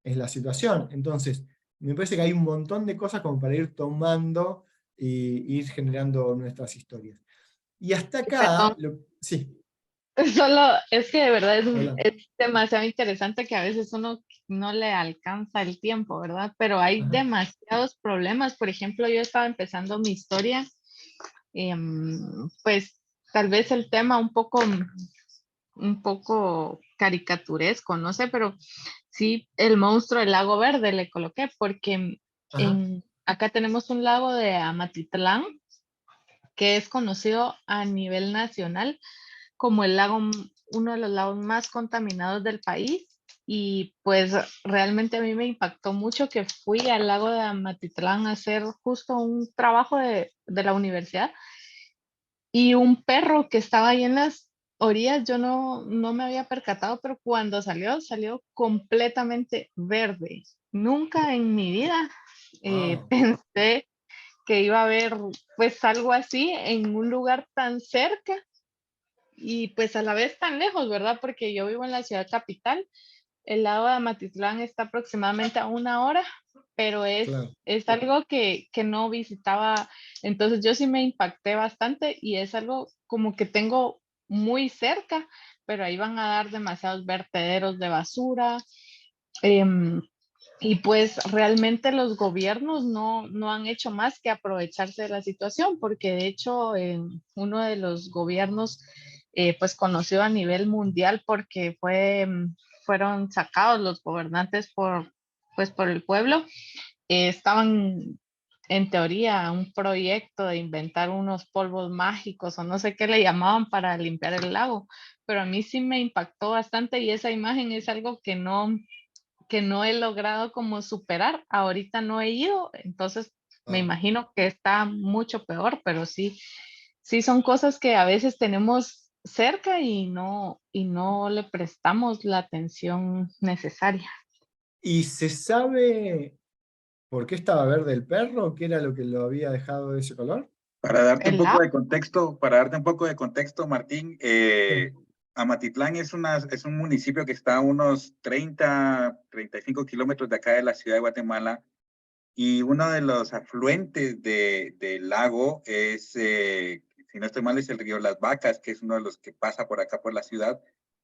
es la situación. Entonces, me parece que hay un montón de cosas como para ir tomando e ir generando nuestras historias. Y hasta acá, Perdón, sí, solo es que de verdad hola. es demasiado interesante que a veces uno no le alcanza el tiempo, ¿verdad? Pero hay Ajá. demasiados problemas. Por ejemplo, yo estaba empezando mi historia, pues tal vez el tema un poco caricaturesco, no sé, pero sí, el monstruo del lago verde le coloqué, porque Ajá. acá tenemos un lago de Amatitlán que es conocido a nivel nacional como uno de los lagos más contaminados del país. Y pues realmente a mí me impactó mucho que fui al lago de Amatitlán a hacer justo un trabajo de la universidad y un perro que estaba ahí en las orillas, yo no me había percatado, pero cuando salió completamente verde. Nunca en mi vida Wow. pensé que iba a haber pues algo así en un lugar tan cerca y pues a la vez tan lejos, ¿verdad? Porque yo vivo en la ciudad capital, el lago de Amatitlán está aproximadamente a 1 hora, pero Claro. es algo que no visitaba, entonces yo sí me impacté bastante y es algo como que tengo muy cerca, pero ahí van a dar demasiados vertederos de basura. em, y pues realmente los gobiernos no han hecho más que aprovecharse de la situación, porque de hecho uno de los gobiernos pues conocido a nivel mundial porque fueron sacados los gobernantes pues por el pueblo, estaban en teoría un proyecto de inventar unos polvos mágicos o no sé qué le llamaban para limpiar el lago, pero a mí sí me impactó bastante y esa imagen es algo que no he logrado como superar. Ahorita no he ido, entonces me Wow. imagino que está mucho peor, pero sí son cosas que a veces tenemos cerca y no le prestamos la atención necesaria. ¿Y se sabe por qué estaba verde el perro? ¿Qué era lo que lo había dejado de ese color? Para darte un El poco agua, de contexto, Martín, Sí. Amatitlán es un municipio que está a unos 35 kilómetros de acá de la ciudad de Guatemala, y uno de los afluentes del lago es, si no estoy mal, es el río Las Vacas, que es uno de los que pasa por acá por la ciudad,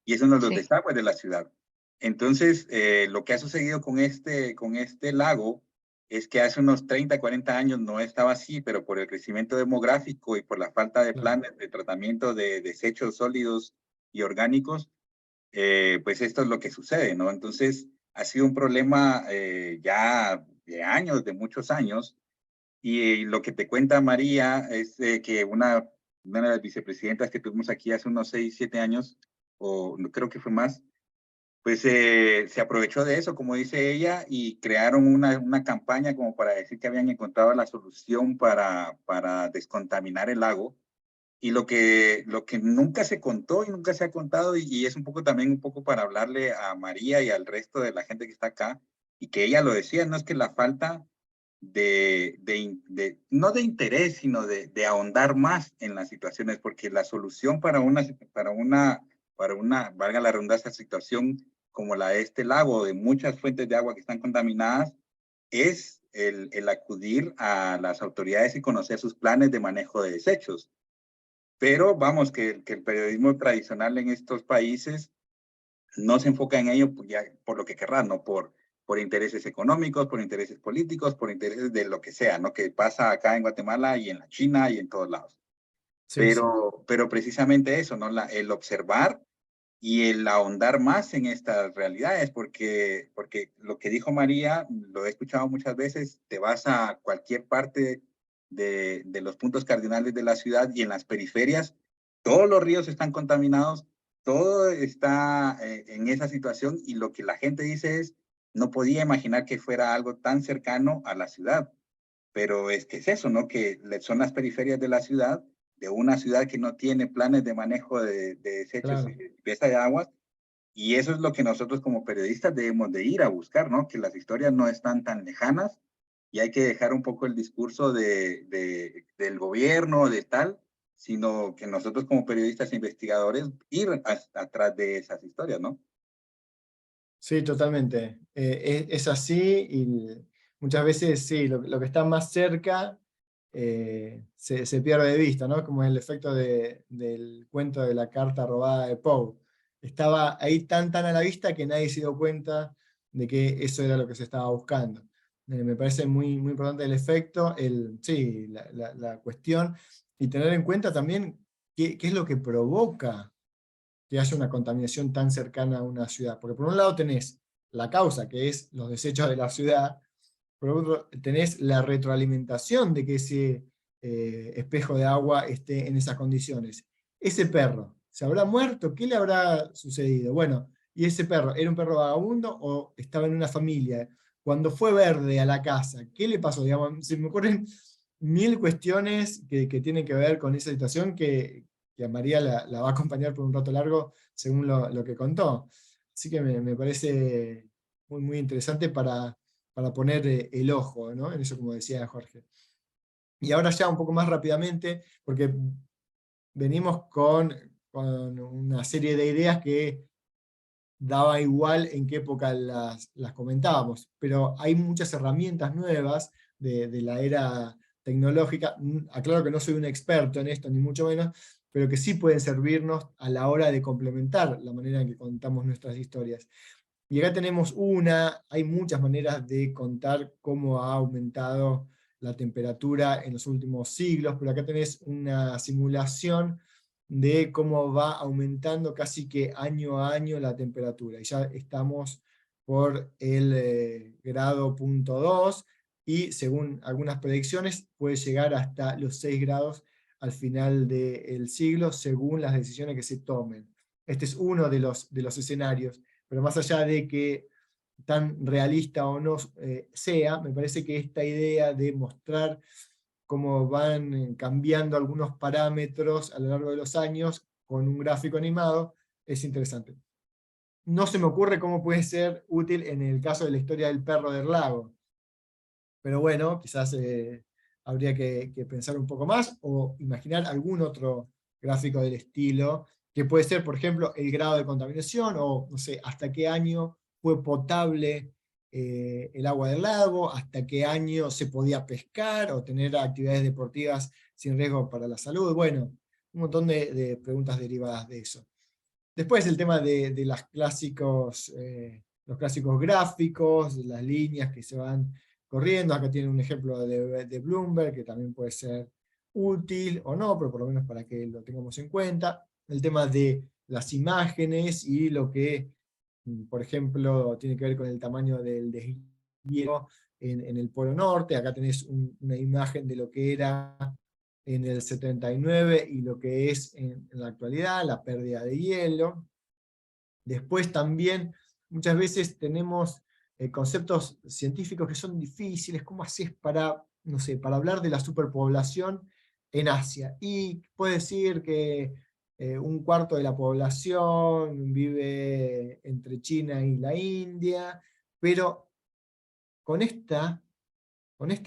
y es uno de los Sí. desagües de la ciudad. Entonces, lo que ha sucedido con este lago es que hace unos 30, 40 años no estaba así, pero por el crecimiento demográfico y por la falta de Claro. planes de tratamiento de desechos sólidos y orgánicos, pues esto es lo que sucede, ¿no? Entonces, ha sido un problema ya de años, de muchos años, y lo que te cuenta María es que una de las vicepresidentas que tuvimos aquí hace unos 6, 7 años, o no creo que fue más, pues se aprovechó de eso, como dice ella, y crearon una campaña como para decir que habían encontrado la solución para descontaminar el lago. Y lo que nunca se contó y nunca se ha contado, y es un poco también un poco para hablarle a María y al resto de la gente que está acá, y que ella lo decía, no es que la falta no de interés, sino de ahondar más en las situaciones, porque la solución valga la redundancia, situación como la de este lago, de muchas fuentes de agua que están contaminadas, es el acudir a las autoridades y conocer sus planes de manejo de desechos. Pero vamos, que el periodismo tradicional en estos países no se enfoca en ello por lo que querrá, no por intereses económicos, por intereses políticos, por intereses de lo que sea, ¿no? Que pasa acá en Guatemala y en la China y en todos lados. Sí, sí. Pero precisamente eso, ¿no? El observar y el ahondar más en estas realidades, porque lo que dijo María, lo he escuchado muchas veces, te vas a cualquier parte de los puntos cardinales de la ciudad y en las periferias, todos los ríos están contaminados, todo está en esa situación, y lo que la gente dice es, no podía imaginar que fuera algo tan cercano a la ciudad, pero es que es eso, ¿no? Que son las periferias de la ciudad, de una ciudad que no tiene planes de manejo de desechos y Claro. de limpieza de aguas, y eso es lo que nosotros como periodistas debemos de ir a buscar, ¿no? Que las historias no están tan lejanas, y hay que dejar un poco el discurso del gobierno, de tal, sino que nosotros como periodistas e investigadores ir atrás de esas historias, ¿no? Sí, totalmente. Es así y muchas veces sí, lo que está más cerca se pierde de vista, ¿no? Como el efecto del cuento de la carta robada de Poe. Estaba ahí tan a la vista que nadie se dio cuenta de que eso era lo que se estaba buscando. Me parece muy importante el efecto, sí, la cuestión, y tener en cuenta también qué es lo que provoca que haya una contaminación tan cercana a una ciudad. Porque por un lado tenés la causa, que es los desechos de la ciudad, por otro tenés la retroalimentación de que ese espejo de agua esté en esas condiciones. Ese perro, ¿se habrá muerto? ¿Qué le habrá sucedido? Bueno, ¿y ese perro era un perro vagabundo o estaba en una familia? Cuando fue verde a la casa, ¿qué le pasó? Digamos, se me ocurren mil cuestiones que tienen que ver con esa situación que a María la va a acompañar por un rato largo, según lo que contó. Así que me parece muy interesante para poner el ojo, ¿no? En eso, como decía Jorge. Y ahora ya un poco más rápidamente, porque venimos con una serie de ideas que daba igual en qué época las comentábamos, pero hay muchas herramientas nuevas de la era tecnológica. Aclaro que no soy un experto en esto, ni mucho menos, pero que sí pueden servirnos a la hora de complementar la manera en que contamos nuestras historias. Y acá tenemos hay muchas maneras de contar cómo ha aumentado la temperatura en los últimos siglos, pero acá tenés una simulación de cómo va aumentando casi que año a año la temperatura. Y ya estamos por el grado punto 2, y según algunas predicciones puede llegar hasta los 6 grados al final del siglo, según las decisiones que se tomen. Este es uno de los escenarios. Pero más allá de que tan realista o no sea, me parece que esta idea de mostrar cómo van cambiando algunos parámetros a lo largo de los años con un gráfico animado es interesante. No se me ocurre cómo puede ser útil en el caso de la historia del perro del lago, pero bueno, quizás habría que pensar un poco más o imaginar algún otro gráfico del estilo que puede ser, por ejemplo, el grado de contaminación, o no sé, hasta qué año fue potable el agua del lago, hasta qué año se podía pescar o tener actividades deportivas sin riesgo para la salud. Bueno, un montón de preguntas derivadas de eso. Después el tema de los clásicos gráficos, de las líneas que se van corriendo. Acá tiene un ejemplo de Bloomberg, que también puede ser útil o no, pero por lo menos para que lo tengamos en cuenta. El tema de las imágenes y lo que, por ejemplo, tiene que ver con el tamaño del deshielo en el Polo Norte. Acá tenés una imagen de lo que era en el 79 y lo que es en la actualidad, la pérdida de hielo. Después también muchas veces tenemos conceptos científicos que son difíciles. ¿Cómo haces para, no sé, para hablar de la superpoblación en Asia? Y puede decir que un cuarto de la población vive entre China y la India, pero con esta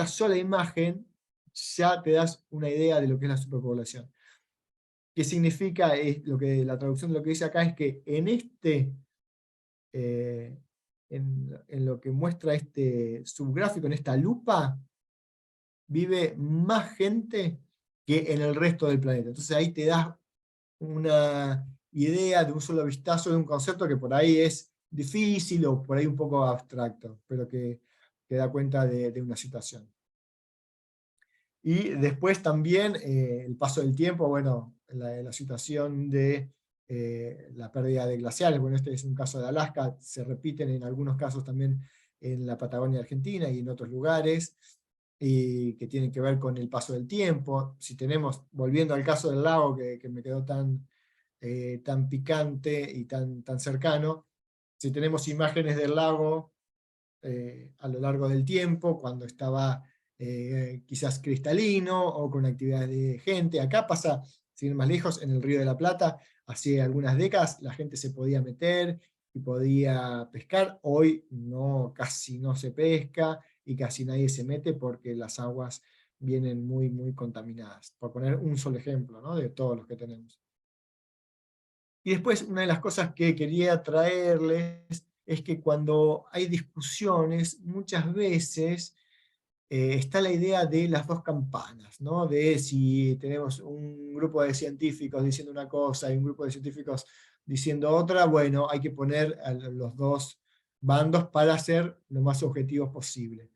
sola imagen ya te das una idea de lo que es la superpoblación. ¿Qué significa? La traducción de lo que dice acá es que en lo que muestra este subgráfico, en esta lupa, vive más gente que en el resto del planeta. Entonces ahí te das una idea de un solo vistazo de un concepto que por ahí es difícil o por ahí un poco abstracto, pero que da cuenta de una situación. Y después también el paso del tiempo, bueno, la situación de la pérdida de glaciares. Bueno, este es un caso de Alaska, se repiten en algunos casos también en la Patagonia Argentina y en otros lugares, y que tienen que ver con el paso del tiempo. Si tenemos, volviendo al caso del lago que me quedó tan picante y tan cercano, si tenemos imágenes del lago a lo largo del tiempo, cuando estaba quizás cristalino o con actividades de gente. Acá pasa, sin ir más lejos, en el Río de la Plata, hace algunas décadas la gente se podía meter y podía pescar. Hoy no, casi no se pesca y casi nadie se mete porque las aguas vienen muy contaminadas. Por poner un solo ejemplo, ¿no?, de todos los que tenemos. Y después, una de las cosas que quería traerles es que cuando hay discusiones, muchas veces está la idea de las dos campanas, ¿no? De si tenemos un grupo de científicos diciendo una cosa y un grupo de científicos diciendo otra, bueno, hay que poner a los dos bandos para ser lo más objetivos posible.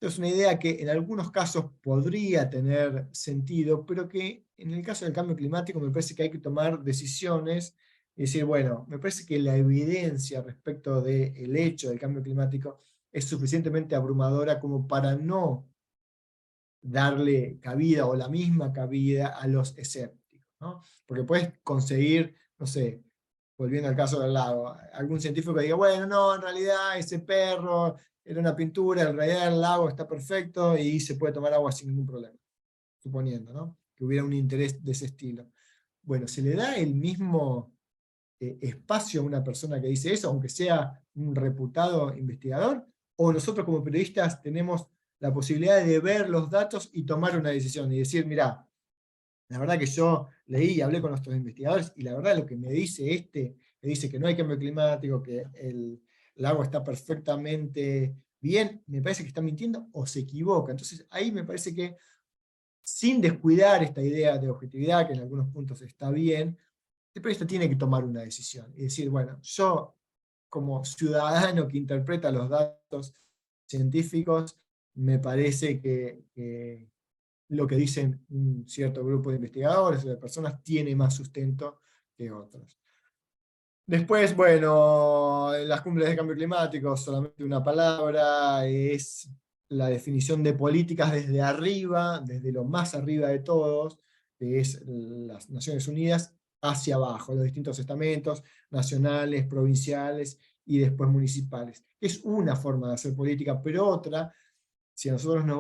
Es una idea que en algunos casos podría tener sentido, pero que en el caso del cambio climático me parece que hay que tomar decisiones y decir, bueno, me parece que la evidencia respecto del hecho del cambio climático es suficientemente abrumadora como para no darle cabida o la misma cabida a los escépticos, ¿no? Porque puedes conseguir, no sé, volviendo al caso del lago, algún científico que diga, bueno, no, en realidad ese perro era una pintura, en realidad el lago está perfecto y se puede tomar agua sin ningún problema, suponiendo, ¿no?, que hubiera un interés de ese estilo. Bueno, ¿se le da el mismo espacio a una persona que dice eso, aunque sea un reputado investigador? ¿O nosotros como periodistas tenemos la posibilidad de ver los datos y tomar una decisión y decir, mira, la verdad que yo leí y hablé con nuestros investigadores y la verdad lo que me dice me dice que no hay cambio climático, que el agua está perfectamente bien, me parece que está mintiendo o se equivoca? Entonces ahí me parece que, sin descuidar esta idea de objetividad, que en algunos puntos está bien, el periodista tiene que tomar una decisión y decir, bueno, yo como ciudadano que interpreta los datos científicos, me parece que lo que dicen un cierto grupo de investigadores o de personas tiene más sustento que otros. Después, bueno, en las cumbres de cambio climático, solamente una palabra, es la definición de políticas desde arriba, desde lo más arriba de todos, que es las Naciones Unidas, hacia abajo, los distintos estamentos nacionales, provinciales y después municipales. Es una forma de hacer política, pero otra, si a nosotros nos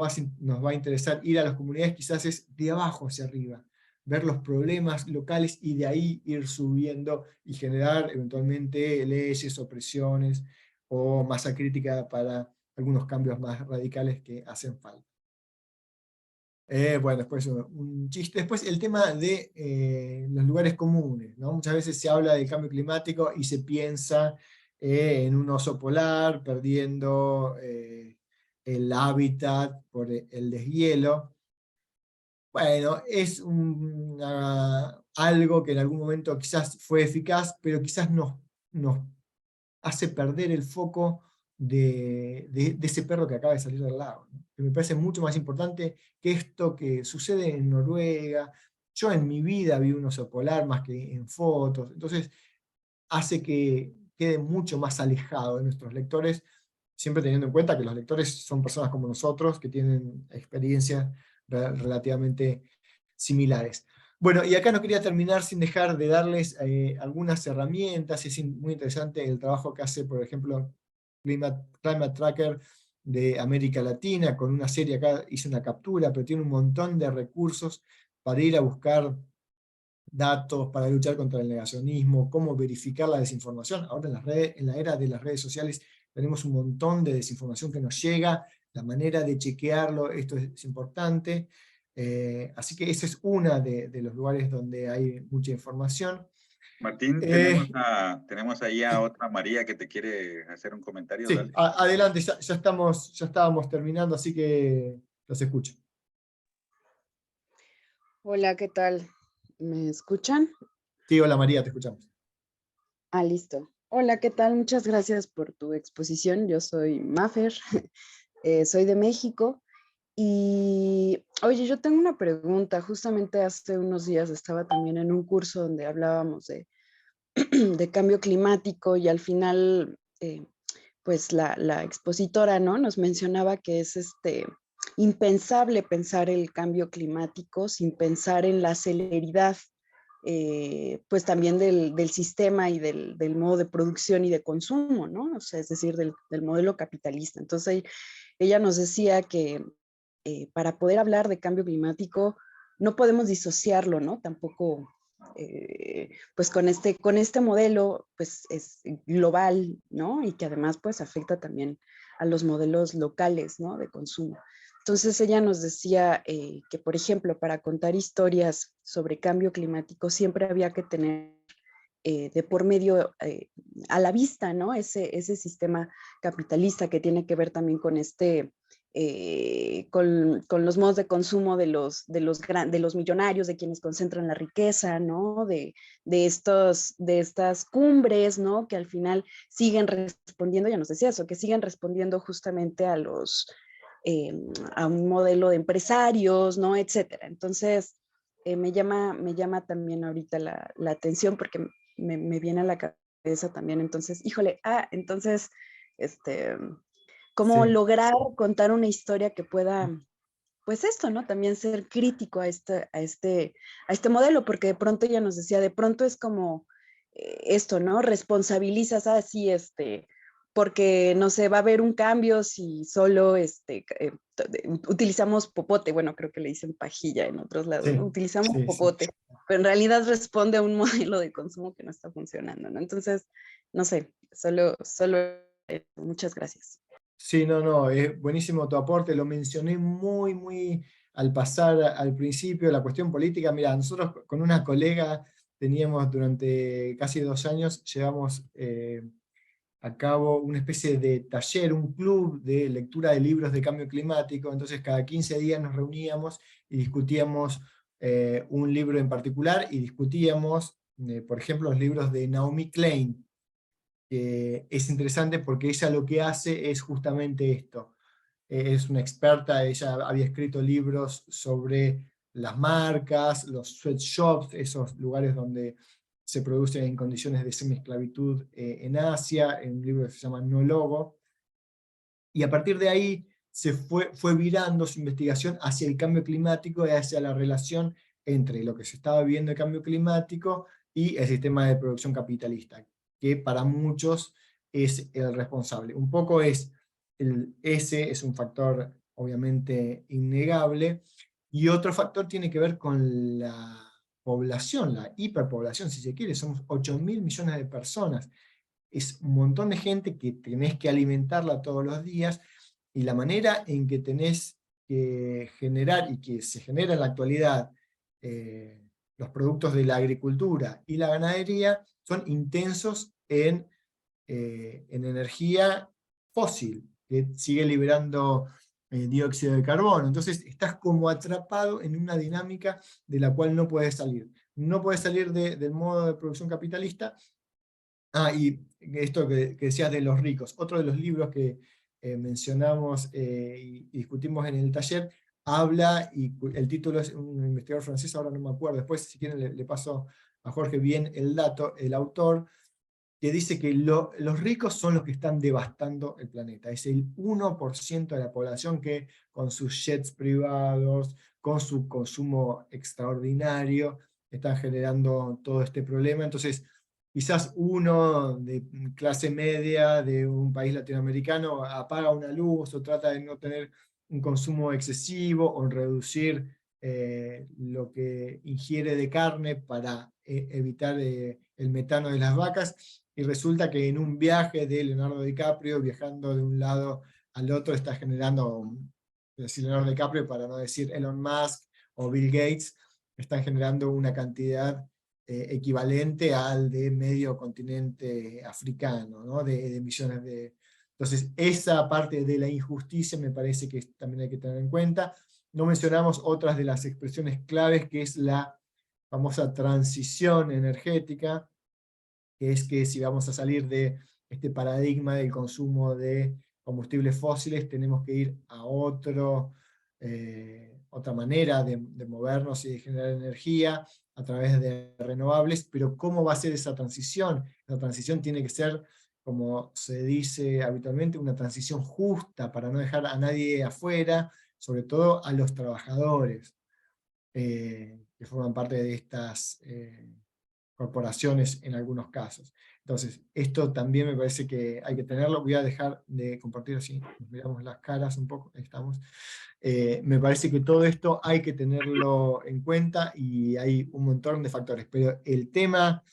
va a interesar ir a las comunidades, quizás es de abajo hacia arriba, ver los problemas locales y de ahí ir subiendo y generar eventualmente leyes o presiones o masa crítica para algunos cambios más radicales que hacen falta. Bueno, después un chiste. Después el tema de los lugares comunes, ¿no? Muchas veces se habla del cambio climático y se piensa en un oso polar perdiendo el hábitat por el deshielo. Bueno, es algo que en algún momento quizás fue eficaz, pero quizás nos hace perder el foco de ese perro que acaba de salir del lago, ¿no? Que me parece mucho más importante que esto que sucede en Noruega. Yo en mi vida vi un oso polar más que en fotos, entonces hace que quede mucho más alejado de nuestros lectores, siempre teniendo en cuenta que los lectores son personas como nosotros, que tienen experiencias relativamente similares. Bueno, y acá no quería terminar sin dejar de darles algunas herramientas. Es muy interesante el trabajo que hace, por ejemplo, Climate Tracker de América Latina, con una serie, acá hice una captura, pero tiene un montón de recursos para ir a buscar datos, para luchar contra el negacionismo, cómo verificar la desinformación. Ahora en las redes, en la era de las redes sociales tenemos un montón de desinformación que nos llega, la manera de chequearlo, esto es importante. Así que ese es uno de los lugares donde hay mucha información. Martín, tenemos ahí a otra María que te quiere hacer un comentario. Sí, Dale. adelante, ya estábamos terminando, así que los escucho. Hola, ¿qué tal? ¿Me escuchan? Sí, hola María, te escuchamos. Ah, listo. Hola, ¿qué tal? Muchas gracias por tu exposición. Yo soy Mafer, soy de México. Y, oye, yo tengo una pregunta. Justamente hace unos días estaba también en un curso donde hablábamos de cambio climático y al final, pues la expositora, ¿no? Nos mencionaba que es impensable pensar el cambio climático sin pensar en la celeridad, pues también del sistema y del modo de producción y de consumo, ¿no? O sea, es decir, del modelo capitalista. Entonces, ella nos decía que para poder hablar de cambio climático no podemos disociarlo, ¿no? Tampoco, pues con este modelo, pues es global, ¿no? Y que además, pues afecta también a los modelos locales, ¿no? De consumo. Entonces ella nos decía que, por ejemplo, para contar historias sobre cambio climático siempre había que tener de por medio a la vista, ¿no? Ese sistema capitalista que tiene que ver también con con los modos de consumo de los millonarios, de quienes concentran la riqueza, ¿no? De estas cumbres, ¿no? Que al final siguen respondiendo, ya nos decía eso, que siguen respondiendo justamente a a un modelo de empresarios, ¿no? Etcétera. Entonces, me llama también ahorita la atención porque me viene a la cabeza también, entonces, híjole, entonces, cómo Sí. lograr contar una historia que pueda, pues esto, ¿no? También ser crítico a este modelo, porque de pronto ya nos decía, de pronto es como esto, ¿no? Responsabilizas así, porque no sé, va a haber un cambio si solo utilizamos popote, bueno, creo que le dicen pajilla en otros lados, ¿no? Sí, Utilizamos sí, sí. popote, pero en realidad responde a un modelo de consumo que no está funcionando, ¿no? Entonces, no sé, solo muchas gracias. Sí, no, es buenísimo tu aporte, lo mencioné muy al pasar al principio, la cuestión política. Mira, nosotros con una colega teníamos durante casi 2 años, llevamos a cabo una especie de taller, un club de lectura de libros de cambio climático. Entonces cada 15 días nos reuníamos y discutíamos un libro en particular, y discutíamos, por ejemplo, los libros de Naomi Klein. Es interesante porque ella lo que hace es justamente esto. Es una experta, ella había escrito libros sobre las marcas, los sweatshops, esos lugares donde se producen en condiciones de semi-esclavitud en Asia, en un libro que se llama No Logo, y a partir de ahí se fue virando su investigación hacia el cambio climático y hacia la relación entre lo que se estaba viviendo el cambio climático y el sistema de producción capitalista, que para muchos es el responsable. Un poco ese es un factor obviamente innegable, y otro factor tiene que ver con la población, la hiperpoblación, si se quiere. Somos 8.000 millones de personas, es un montón de gente que tenés que alimentarla todos los días, y la manera en que tenés que generar, y que se genera en la actualidad, los productos de la agricultura y la ganadería, son intensos en energía fósil, que sigue liberando dióxido de carbono. Entonces estás como atrapado en una dinámica de la cual no puedes salir. No puedes salir del modo de producción capitalista. Y esto que decías de los ricos, otro de los libros que mencionamos y discutimos en el taller, habla, y el título es un investigador francés, ahora no me acuerdo, después si quieren le paso a Jorge bien el dato, el autor, que dice que los ricos son los que están devastando el planeta. Es el 1% de la población que con sus jets privados, con su consumo extraordinario, están generando todo este problema. Entonces, quizás uno de clase media de un país latinoamericano apaga una luz o trata de no tener un consumo excesivo o reducir lo que ingiere de carne para evitar el metano de las vacas, y resulta que en un viaje de Leonardo DiCaprio, viajando de un lado al otro, está generando, decir Leonardo DiCaprio para no decir Elon Musk o Bill Gates, están generando una cantidad equivalente al de medio continente africano, ¿no? de millones de... Entonces, esa parte de la injusticia me parece que también hay que tener en cuenta. No mencionamos otras de las expresiones claves, que es la famosa transición energética, que es que si vamos a salir de este paradigma del consumo de combustibles fósiles, tenemos que ir a otra manera de movernos y de generar energía a través de renovables. Pero ¿cómo va a ser esa transición? La transición tiene que ser, como se dice habitualmente, una transición justa, para no dejar a nadie afuera, sobre todo a los trabajadores que forman parte de estas corporaciones en algunos casos. Entonces, esto también me parece que hay que tenerlo. Voy a dejar de compartir, así nos miramos las caras un poco, ahí estamos. Me parece que todo esto hay que tenerlo en cuenta, y hay un montón de factores, pero el tema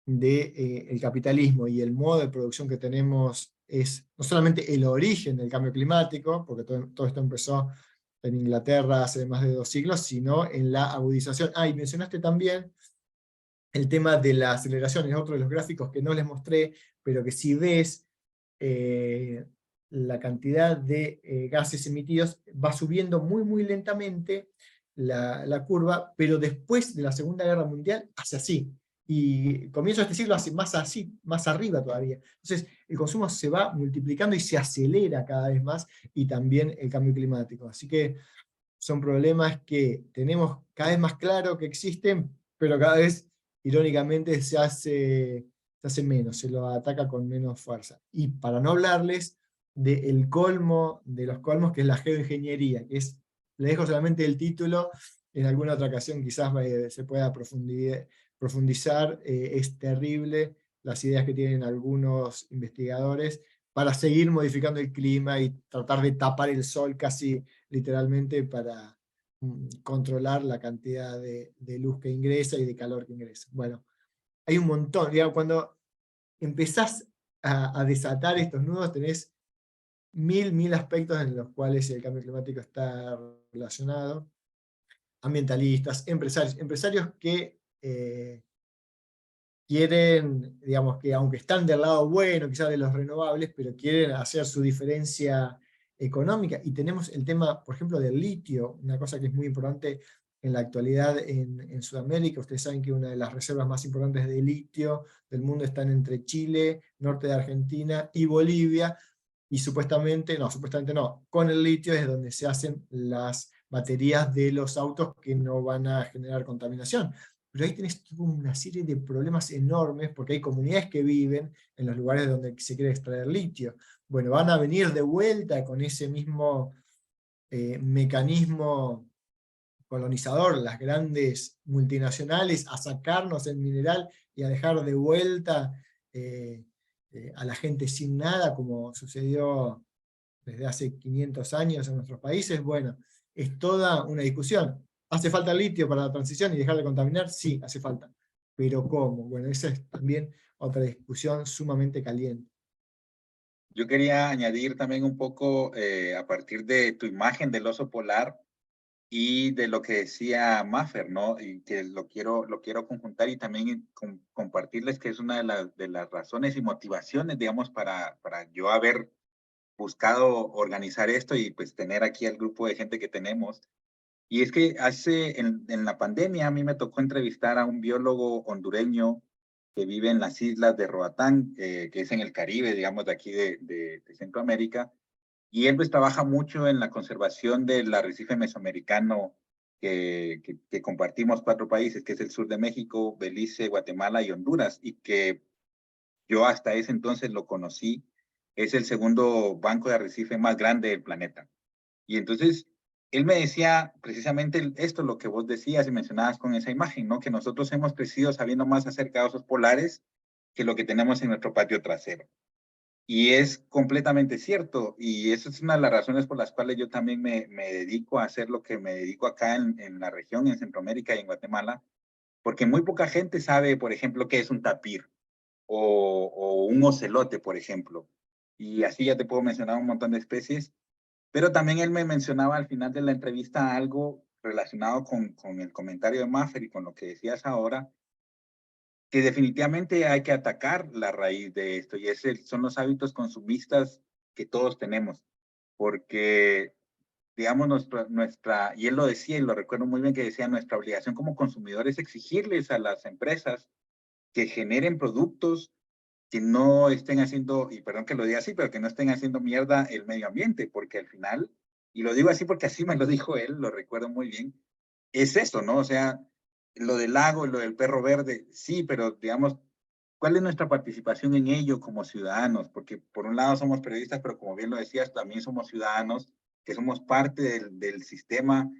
del capitalismo y el modo de producción que tenemos es no solamente el origen del cambio climático, porque todo esto empezó en Inglaterra hace más de 2 siglos, sino en la agudización. Y mencionaste también el tema de la aceleración, es otro de los gráficos que no les mostré, pero que si ves la cantidad de gases emitidos, va subiendo muy muy lentamente la curva, pero después de la Segunda Guerra Mundial hace así, y comienzo de este siglo hace más así, más arriba todavía. Entonces el consumo se va multiplicando y se acelera cada vez más, y también el cambio climático. Así que son problemas que tenemos cada vez más claro que existen, pero cada vez, irónicamente, se hace menos, se lo ataca con menos fuerza. Y para no hablarles del colmo de los colmos, que es la geoingeniería, que es, le dejo solamente el título, en alguna otra ocasión quizás se pueda profundizar, es terrible las ideas que tienen algunos investigadores para seguir modificando el clima y tratar de tapar el sol casi literalmente para controlar la cantidad de luz que ingresa y de calor que ingresa. Bueno, hay un montón. Digamos, cuando empezás a desatar estos nudos, tenés mil aspectos en los cuales el cambio climático está relacionado. Ambientalistas, empresarios que quieren, digamos, que aunque están del lado bueno, quizás de los renovables, pero quieren hacer su diferencia económica. Y tenemos el tema, por ejemplo, del litio, una cosa que es muy importante en la actualidad en Sudamérica. Ustedes saben que una de las reservas más importantes de litio del mundo están entre Chile, norte de Argentina y Bolivia, y supuestamente no, con el litio es donde se hacen las baterías de los autos que no van a generar contaminación. Pero ahí tenés toda una serie de problemas enormes, porque hay comunidades que viven en los lugares donde se quiere extraer litio. Bueno, van a venir de vuelta con ese mismo mecanismo colonizador, las grandes multinacionales, a sacarnos el mineral y a dejar de vuelta a la gente sin nada, como sucedió desde hace 500 años en nuestros países. Bueno, es toda una discusión. ¿Hace falta litio para la transición y dejar de contaminar? Sí, hace falta. ¿Pero cómo? Bueno, esa es también otra discusión sumamente caliente. Yo quería añadir también un poco a partir de tu imagen del oso polar y de lo que decía Maffer, ¿no? Y que lo quiero conjuntar y también compartirles que es una de las razones y motivaciones, digamos, para yo haber buscado organizar esto y pues tener aquí el grupo de gente que tenemos. Y es que en la pandemia a mí me tocó entrevistar a un biólogo hondureño que vive en las islas de Roatán, que es en el Caribe, digamos, de aquí de Centroamérica. Y él pues trabaja mucho en la conservación del arrecife mesoamericano que compartimos 4 países, que es el sur de México, Belice, Guatemala y Honduras, y que yo hasta ese entonces lo conocí. Es el segundo banco de arrecife más grande del planeta. Y entonces él me decía precisamente esto, lo que vos decías y mencionabas con esa imagen, ¿no? Que nosotros hemos crecido sabiendo más acerca de osos polares que lo que tenemos en nuestro patio trasero. Y es completamente cierto, y esa es una de las razones por las cuales yo también me dedico a hacer lo que me dedico acá en la región, en Centroamérica y en Guatemala, porque muy poca gente sabe, por ejemplo, qué es un tapir o un ocelote, por ejemplo. Y así ya te puedo mencionar un montón de especies, pero también él me mencionaba al final de la entrevista algo relacionado con el comentario de Maffer y con lo que decías ahora, que definitivamente hay que atacar la raíz de esto, y son los hábitos consumistas que todos tenemos, porque, digamos, y él lo decía, y lo recuerdo muy bien que decía, nuestra obligación como consumidores es exigirles a las empresas que generen productos que no estén haciendo, y perdón que lo diga así, pero que no estén haciendo mierda el medio ambiente, porque al final, y lo digo así porque así me lo dijo él, lo recuerdo muy bien, es eso, ¿no? O sea, lo del lago, lo del perro verde, sí, pero digamos, ¿cuál es nuestra participación en ello como ciudadanos? Porque por un lado somos periodistas, pero como bien lo decías, también somos ciudadanos, que somos parte del sistema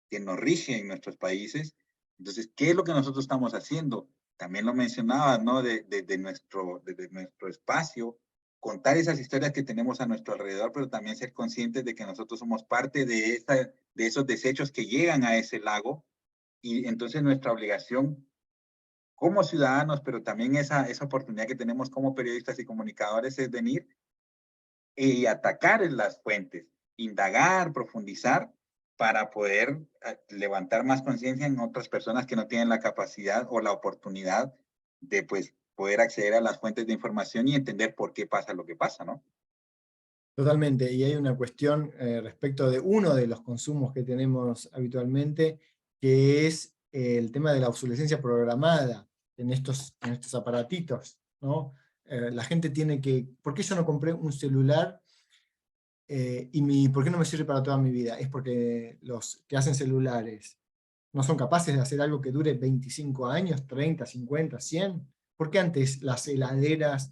que nos rige en nuestros países. Entonces, ¿qué es lo que nosotros estamos haciendo? También lo mencionaba, ¿no? De nuestro espacio, contar esas historias que tenemos a nuestro alrededor, pero también ser conscientes de que nosotros somos parte de esos desechos que llegan a ese lago, y entonces nuestra obligación como ciudadanos, pero también esa oportunidad que tenemos como periodistas y comunicadores es venir y atacar en las fuentes, indagar, profundizar, para poder levantar más conciencia en otras personas que no tienen la capacidad o la oportunidad de pues poder acceder a las fuentes de información y entender por qué pasa lo que pasa, ¿no? Totalmente, y hay una cuestión respecto de uno de los consumos que tenemos habitualmente, que es el tema de la obsolescencia programada en estos aparatitos, ¿no? La gente tiene que, ¿por qué yo no compré un celular por qué no me sirve para toda mi vida? Es porque los que hacen celulares no son capaces de hacer algo que dure 25 años, 30, 50, 100. ¿Por qué antes las heladeras,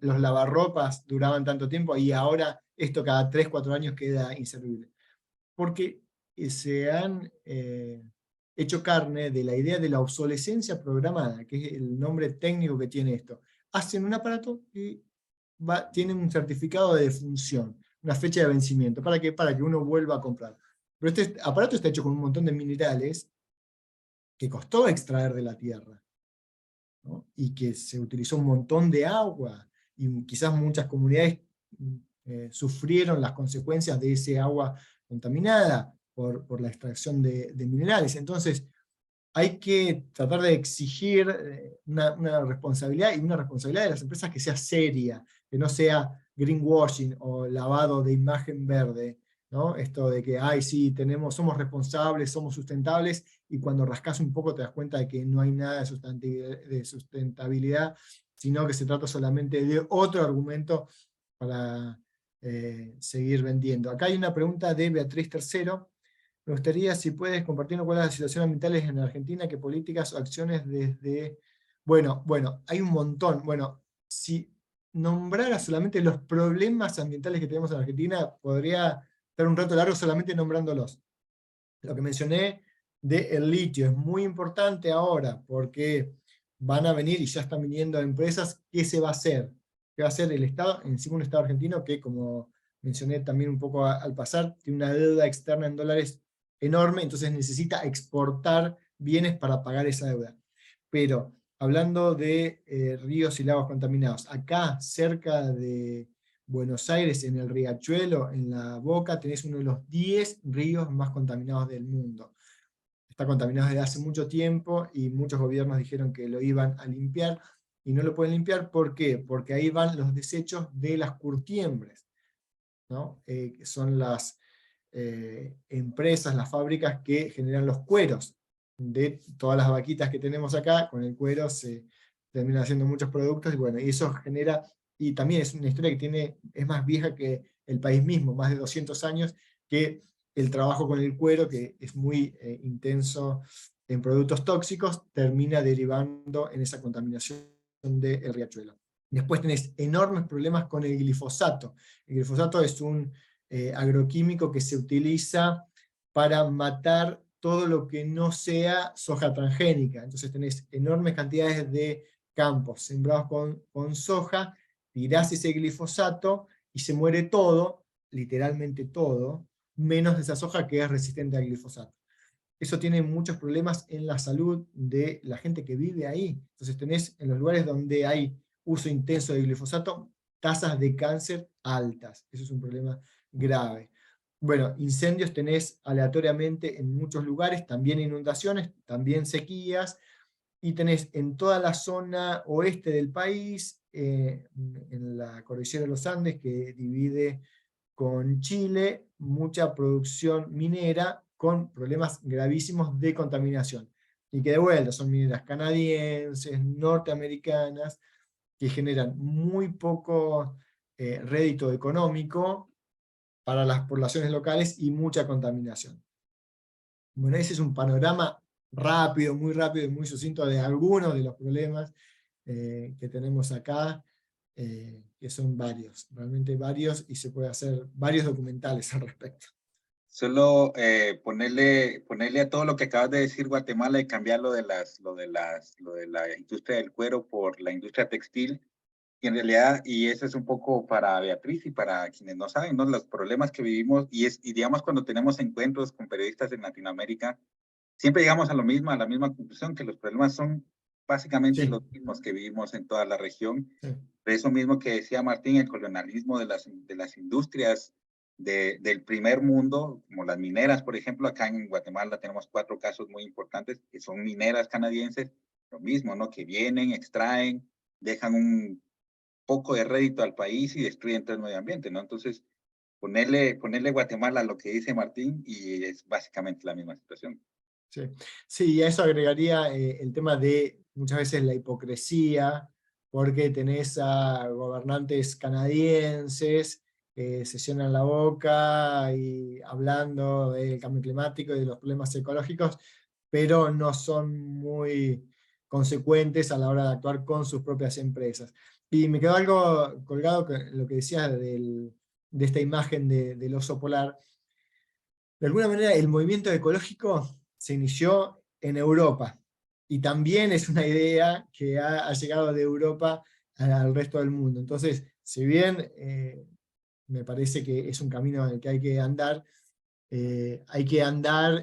los lavarropas duraban tanto tiempo y ahora esto cada 3, 4 años queda inservible? Porque se han hecho carne de la idea de la obsolescencia programada, que es el nombre técnico que tiene esto. Hacen un aparato y tiene un certificado de defunción, una fecha de vencimiento. ¿Para qué? Para que uno vuelva a comprar. Pero este aparato está hecho con un montón de minerales que costó extraer de la tierra, ¿no? Y que se utilizó un montón de agua, y quizás muchas comunidades sufrieron las consecuencias de ese agua contaminada por la extracción de minerales. Entonces, hay que tratar de exigir una responsabilidad, y una responsabilidad de las empresas que sea seria, que no sea greenwashing o lavado de imagen verde, ¿no? Esto de que, ay, sí, somos responsables, somos sustentables, y cuando rascas un poco te das cuenta de que no hay nada de sustentabilidad, sino que se trata solamente de otro argumento para seguir vendiendo. Acá hay una pregunta de Beatriz Tercero. Me gustaría si puedes compartirnos cuál es la situación ambiental en Argentina, qué políticas o acciones desde... Bueno, hay un montón. Bueno, si nombrara solamente los problemas ambientales que tenemos en Argentina, podría estar un rato largo solamente nombrándolos. Lo que mencioné del litio es muy importante ahora, porque van a venir y ya están viniendo empresas. ¿Qué se va a hacer? ¿Qué va a hacer el Estado? Encima un Estado argentino que, como mencioné también un poco al pasar, tiene una deuda externa en dólares enorme, entonces necesita exportar bienes para pagar esa deuda. Pero hablando de ríos y lagos contaminados, acá cerca de Buenos Aires, en el Riachuelo, en La Boca, tenés uno de los 10 ríos más contaminados del mundo. Está contaminado desde hace mucho tiempo y muchos gobiernos dijeron que lo iban a limpiar y no lo pueden limpiar. ¿Por qué? Porque ahí van los desechos de las curtiembres, ¿no? Que son las empresas, las fábricas que generan los cueros de todas las vaquitas que tenemos acá. Con el cuero se terminan haciendo muchos productos, y bueno, y eso genera, y también es una historia que es más vieja que el país mismo, más de 200 años, que el trabajo con el cuero, que es muy intenso en productos tóxicos, termina derivando en esa contaminación del riachuelo. Después tenés enormes problemas con el glifosato. El glifosato es un agroquímico que se utiliza para matar todo lo que no sea soja transgénica. Entonces tenés enormes cantidades de campos sembrados con soja, tirás ese glifosato y se muere todo, literalmente todo, menos de esa soja que es resistente al glifosato. Eso tiene muchos problemas en la salud de la gente que vive ahí. Entonces tenés en los lugares donde hay uso intenso de glifosato, tasas de cáncer altas. Eso es un problema grave. Bueno, incendios tenés aleatoriamente en muchos lugares, también inundaciones, también sequías, y tenés en toda la zona oeste del país, en la cordillera de los Andes, que divide con Chile, mucha producción minera con problemas gravísimos de contaminación. Y que de vuelta son mineras canadienses, norteamericanas, que generan muy poco rédito económico para las poblaciones locales y mucha contaminación. Bueno, ese es un panorama rápido, y muy sucinto de algunos de los problemas que tenemos acá, que son varios, realmente varios, y se puede hacer varios documentales al respecto. Solo ponerle a todo lo que acabas de decir Guatemala y cambiar lo de la industria del cuero por la industria textil. Y en realidad, y eso es un poco para Beatriz y para quienes no saben, ¿no? Los problemas que vivimos, y digamos cuando tenemos encuentros con periodistas en Latinoamérica, siempre llegamos a a la misma conclusión, que los problemas son básicamente Sí. los mismos que vivimos en toda la región. Sí. Por eso mismo que decía Martín, el colonialismo de las industrias del primer mundo, como las mineras, por ejemplo, acá en Guatemala tenemos 4 casos muy importantes, que son mineras canadienses, lo mismo, ¿no? Que vienen, extraen, dejan un poco de rédito al país y destruyen todo el medio ambiente, ¿no? Entonces, ponerle Guatemala a lo que dice Martín y es básicamente la misma situación. Sí, sí, y a eso agregaría el tema de muchas veces la hipocresía, porque tenés a gobernantes canadienses que se llenan la boca y hablando del cambio climático y de los problemas ecológicos, pero no son muy consecuentes a la hora de actuar con sus propias empresas. Y me quedó algo colgado con lo que decías de esta imagen del oso polar. De alguna manera el movimiento ecológico se inició en Europa, y también es una idea que ha llegado de Europa al resto del mundo. Entonces, si bien me parece que es un camino en el que hay que andar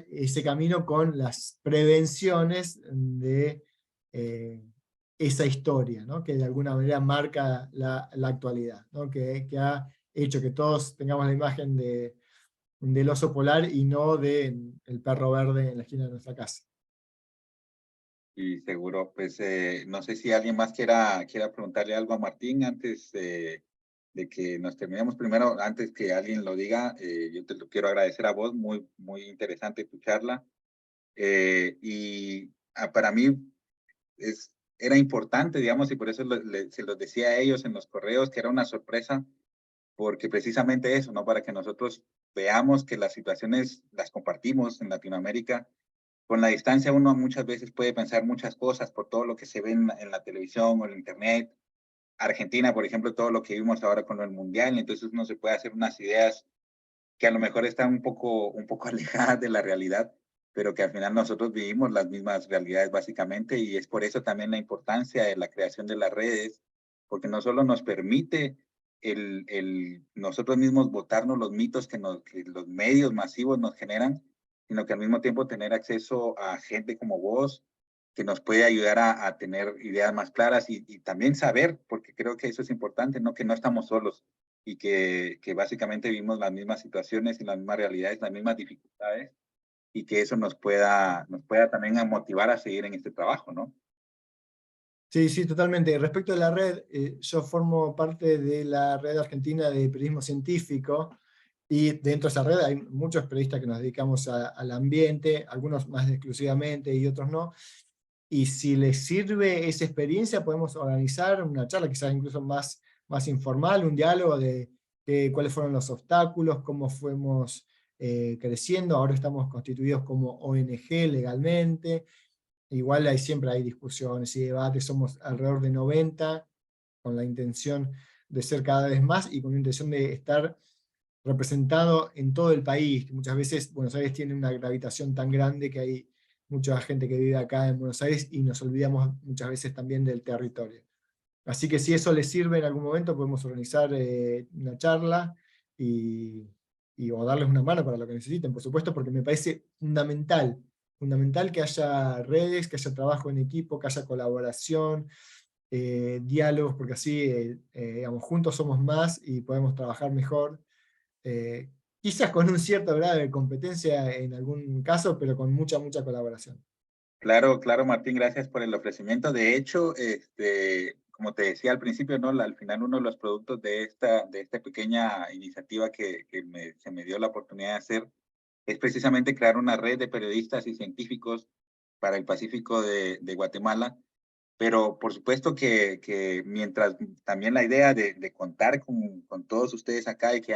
ese camino con las prevenciones de esa historia, ¿no? Que de alguna manera marca la actualidad, ¿no? Que ha hecho que todos tengamos la imagen del oso polar y no del perro verde en la esquina de nuestra casa. Y seguro, pues, no sé si alguien más quiera preguntarle algo a Martín antes de que nos terminemos. Primero, antes que alguien lo diga, yo te lo quiero agradecer a vos, muy, muy interesante tu charla. Para mí era importante, digamos, y por eso se los decía a ellos en los correos, que era una sorpresa, porque precisamente eso, ¿no? Para que nosotros veamos que las situaciones las compartimos en Latinoamérica. Con la distancia uno muchas veces puede pensar muchas cosas por todo lo que se ve en la televisión o en internet. Argentina, por ejemplo, todo lo que vimos ahora con el Mundial, entonces uno se puede hacer unas ideas que a lo mejor están un poco alejadas de la realidad, pero que al final nosotros vivimos las mismas realidades básicamente, y es por eso también la importancia de la creación de las redes, porque no solo nos permite nosotros mismos botarnos los mitos que los medios masivos nos generan, sino que al mismo tiempo tener acceso a gente como vos, que nos puede ayudar a tener ideas más claras y también saber, porque creo que eso es importante, ¿no? Que no estamos solos y que básicamente vivimos las mismas situaciones y las mismas realidades, las mismas dificultades, y que eso nos pueda también a motivar a seguir en este trabajo, ¿no? Sí, sí, totalmente. Respecto a la red, yo formo parte de la red argentina de periodismo científico, y dentro de esa red hay muchos periodistas que nos dedicamos al ambiente, algunos más exclusivamente y otros no. Y si les sirve esa experiencia, podemos organizar una charla, quizás incluso más informal, un diálogo de cuáles fueron los obstáculos, cómo fuimos creciendo. Ahora estamos constituidos como ONG legalmente. Igual siempre hay discusiones y debates, somos alrededor de 90, con la intención de ser cada vez más y con la intención de estar representado en todo el país, que muchas veces Buenos Aires tiene una gravitación tan grande que hay mucha gente que vive acá en Buenos Aires y nos olvidamos muchas veces también del territorio. Así que si eso les sirve en algún momento, podemos organizar una charla o darles una mano para lo que necesiten, por supuesto, porque me parece fundamental que haya redes, que haya trabajo en equipo, que haya colaboración, diálogos, porque así digamos, juntos somos más y podemos trabajar mejor. eh, Quizás con un cierto grado de competencia en algún caso, pero con mucha colaboración. Claro, claro, Martín, gracias por el ofrecimiento. De hecho, como te decía al principio, ¿no? Al final uno de los productos de esta pequeña iniciativa que se me dio la oportunidad de hacer es precisamente crear una red de periodistas y científicos para el Pacífico de Guatemala. Pero por supuesto que mientras también la idea de contar con todos ustedes acá y que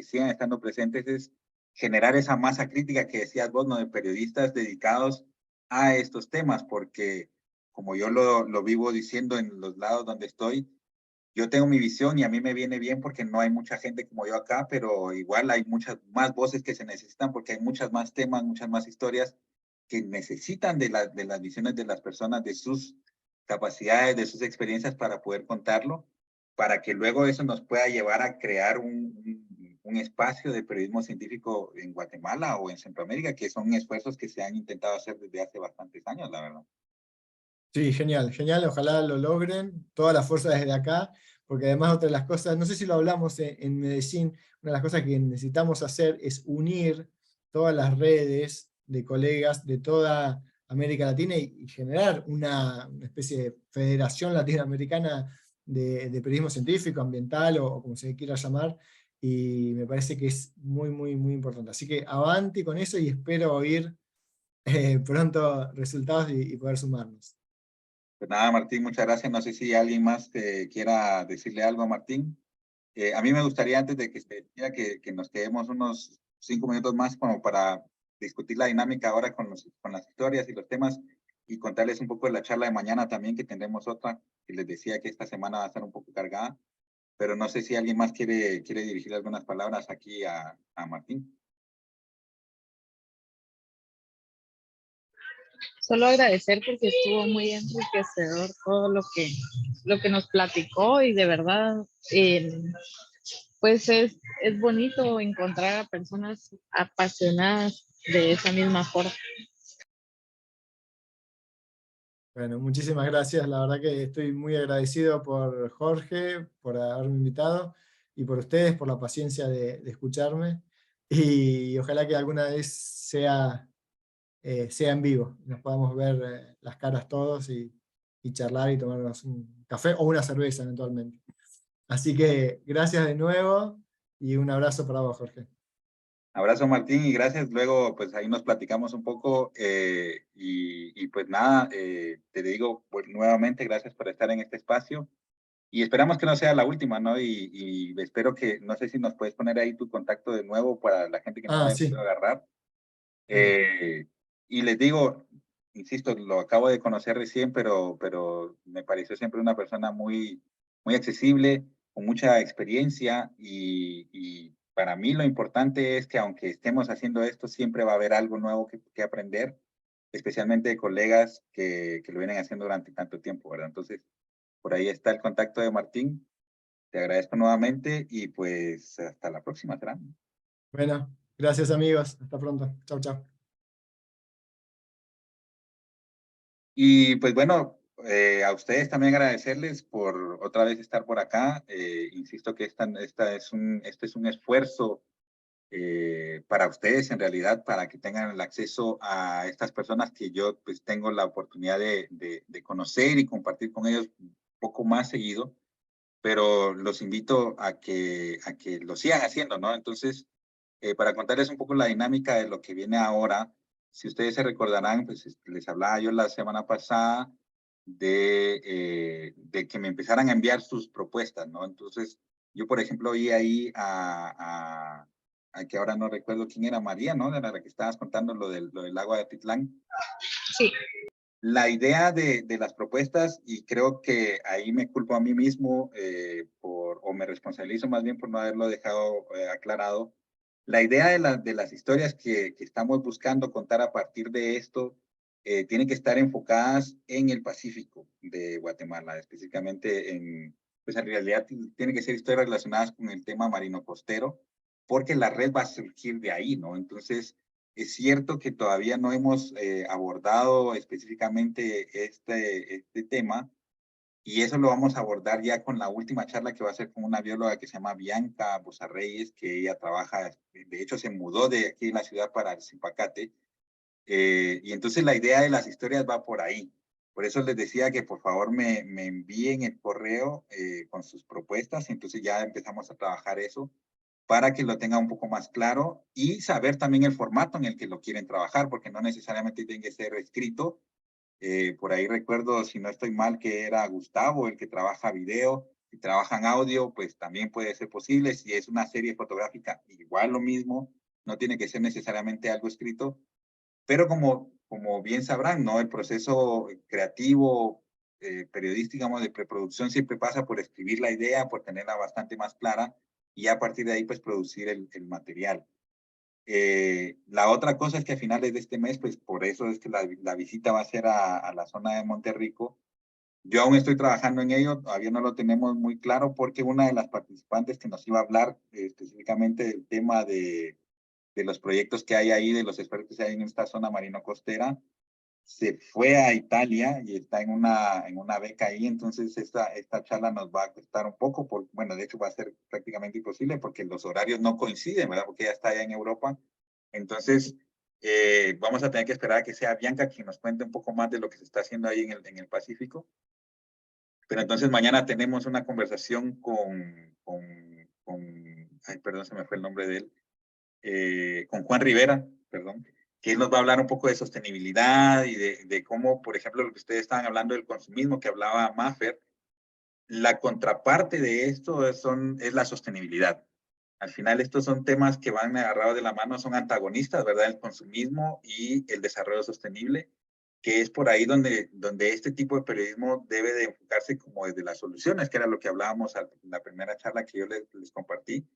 sigan estando presentes es generar esa masa crítica que decías vos, ¿no? De periodistas dedicados a estos temas, porque como yo lo vivo diciendo en los lados donde estoy, yo tengo mi visión y a mí me viene bien porque no hay mucha gente como yo acá, pero igual hay muchas más voces que se necesitan porque hay muchas más temas, muchas más historias que necesitan de las visiones de las personas, de sus capacidades, de sus experiencias para poder contarlo, para que luego eso nos pueda llevar a crear un espacio de periodismo científico en Guatemala o en Centroamérica, que son esfuerzos que se han intentado hacer desde hace bastantes años, la verdad. Sí, genial, ojalá lo logren, toda la fuerza desde acá, porque además otra de las cosas, no sé si lo hablamos en Medellín, una de las cosas que necesitamos hacer es unir todas las redes de colegas de toda América Latina y generar una especie de federación latinoamericana de periodismo científico, ambiental o como se quiera llamar, y me parece que es muy importante. Así que avanti con eso y espero oír pronto resultados y poder sumarnos. Pues nada, Martín, muchas gracias. No sé si alguien más quiera decirle algo a Martín. A mí me gustaría, antes de que se decida, que nos quedemos unos 5 minutos más como para discutir la dinámica ahora con las historias y los temas y contarles un poco de la charla de mañana también, que tendremos otra, que les decía que esta semana va a estar un poco cargada, pero no sé si alguien más quiere dirigir algunas palabras aquí a Martín. Solo agradecer porque estuvo muy enriquecedor todo lo que nos platicó y de verdad, pues es bonito encontrar a personas apasionadas de esa misma forma. Bueno, muchísimas gracias. La verdad que estoy muy agradecido por Jorge, por haberme invitado, y por ustedes, por la paciencia de escucharme. Y ojalá que alguna vez sea en vivo, nos podamos ver las caras todos y charlar y tomarnos un café o una cerveza eventualmente. Así que gracias de nuevo y un abrazo para vos, Jorge. Abrazo, Martín, y gracias. Luego, pues ahí nos platicamos un poco y pues nada, te digo pues, nuevamente gracias por estar en este espacio y esperamos que no sea la última, ¿no? Y espero que, no sé si nos puedes poner ahí tu contacto de nuevo para la gente que no lo haya Sí. podido agarrar. Y les digo, insisto, lo acabo de conocer recién, pero me pareció siempre una persona muy accesible, con mucha experiencia y para mí lo importante es que aunque estemos haciendo esto, siempre va a haber algo nuevo que aprender, especialmente de colegas que lo vienen haciendo durante tanto tiempo, ¿verdad? Entonces, por ahí está el contacto de Martín. Te agradezco nuevamente y pues hasta la próxima, ¿será? Bueno, gracias amigos. Hasta pronto. Chau. Y pues bueno, a ustedes también agradecerles por otra vez estar por acá. Insisto que este es un esfuerzo para ustedes en realidad, para que tengan el acceso a estas personas que yo pues tengo la oportunidad de conocer y compartir con ellos un poco más seguido, pero los invito a que lo sigan haciendo, ¿no? Entonces, para contarles un poco la dinámica de lo que viene ahora, si ustedes se recordarán, pues les hablaba yo la semana pasada de que me empezaran a enviar sus propuestas, ¿no? Entonces, yo, por ejemplo, oí ahí a que ahora no recuerdo quién era, María, ¿no? De la que estabas contando lo del agua de Atitlán. Sí. La idea de las propuestas, y creo que ahí me culpo a mí mismo o me responsabilizo más bien por no haberlo dejado aclarado, la idea de las historias que estamos buscando contar a partir de esto tienen que estar enfocadas en el Pacífico de Guatemala, específicamente pues en realidad tienen que ser historias relacionadas con el tema marino costero, porque la red va a surgir de ahí, ¿no? Entonces, es cierto que todavía no hemos abordado específicamente este tema, y eso lo vamos a abordar ya con la última charla que va a ser con una bióloga que se llama Bianca Bozarreyes, que ella trabaja, de hecho se mudó de aquí en la ciudad para el Zimpacate, y entonces la idea de las historias va por ahí. Por eso les decía que por favor me envíen el correo con sus propuestas, y entonces ya empezamos a trabajar eso para que lo tenga un poco más claro y saber también el formato en el que lo quieren trabajar, porque no necesariamente tiene que ser escrito. Por ahí recuerdo, si no estoy mal, que era Gustavo el que trabaja video, y trabaja en audio, pues también puede ser posible. Si es una serie fotográfica, igual lo mismo, no tiene que ser necesariamente algo escrito, pero como bien sabrán, ¿no? El proceso creativo, periodístico, digamos, de preproducción siempre pasa por escribir la idea, por tenerla bastante más clara, y a partir de ahí, pues, producir el material. La otra cosa es que a finales de este mes, pues por eso es que la visita va a ser a la zona de Monterrico. Yo aún estoy trabajando en ello, todavía no lo tenemos muy claro, porque una de las participantes que nos iba a hablar específicamente del tema de los proyectos que hay ahí, de los expertos que hay en esta zona marino costera, se fue a Italia y está en una beca ahí. Entonces esta charla nos va a costar un poco, bueno, de hecho va a ser prácticamente imposible porque los horarios no coinciden, ¿verdad? Porque ella está allá en Europa. Entonces vamos a tener que esperar a que sea Bianca quien nos cuente un poco más de lo que se está haciendo ahí en el Pacífico. Pero entonces mañana tenemos una conversación ay, perdón, se me fue el nombre de él, con Juan Rivera, perdón, que él nos va a hablar un poco de sostenibilidad y de cómo, por ejemplo, lo que ustedes estaban hablando del consumismo que hablaba Maffer, la contraparte de esto es la sostenibilidad. Al final estos son temas que van agarrados de la mano, son antagonistas, ¿verdad? El consumismo y el desarrollo sostenible, que es por ahí donde este tipo de periodismo debe de enfocarse como desde las soluciones, que era lo que hablábamos en la primera charla que yo les compartí.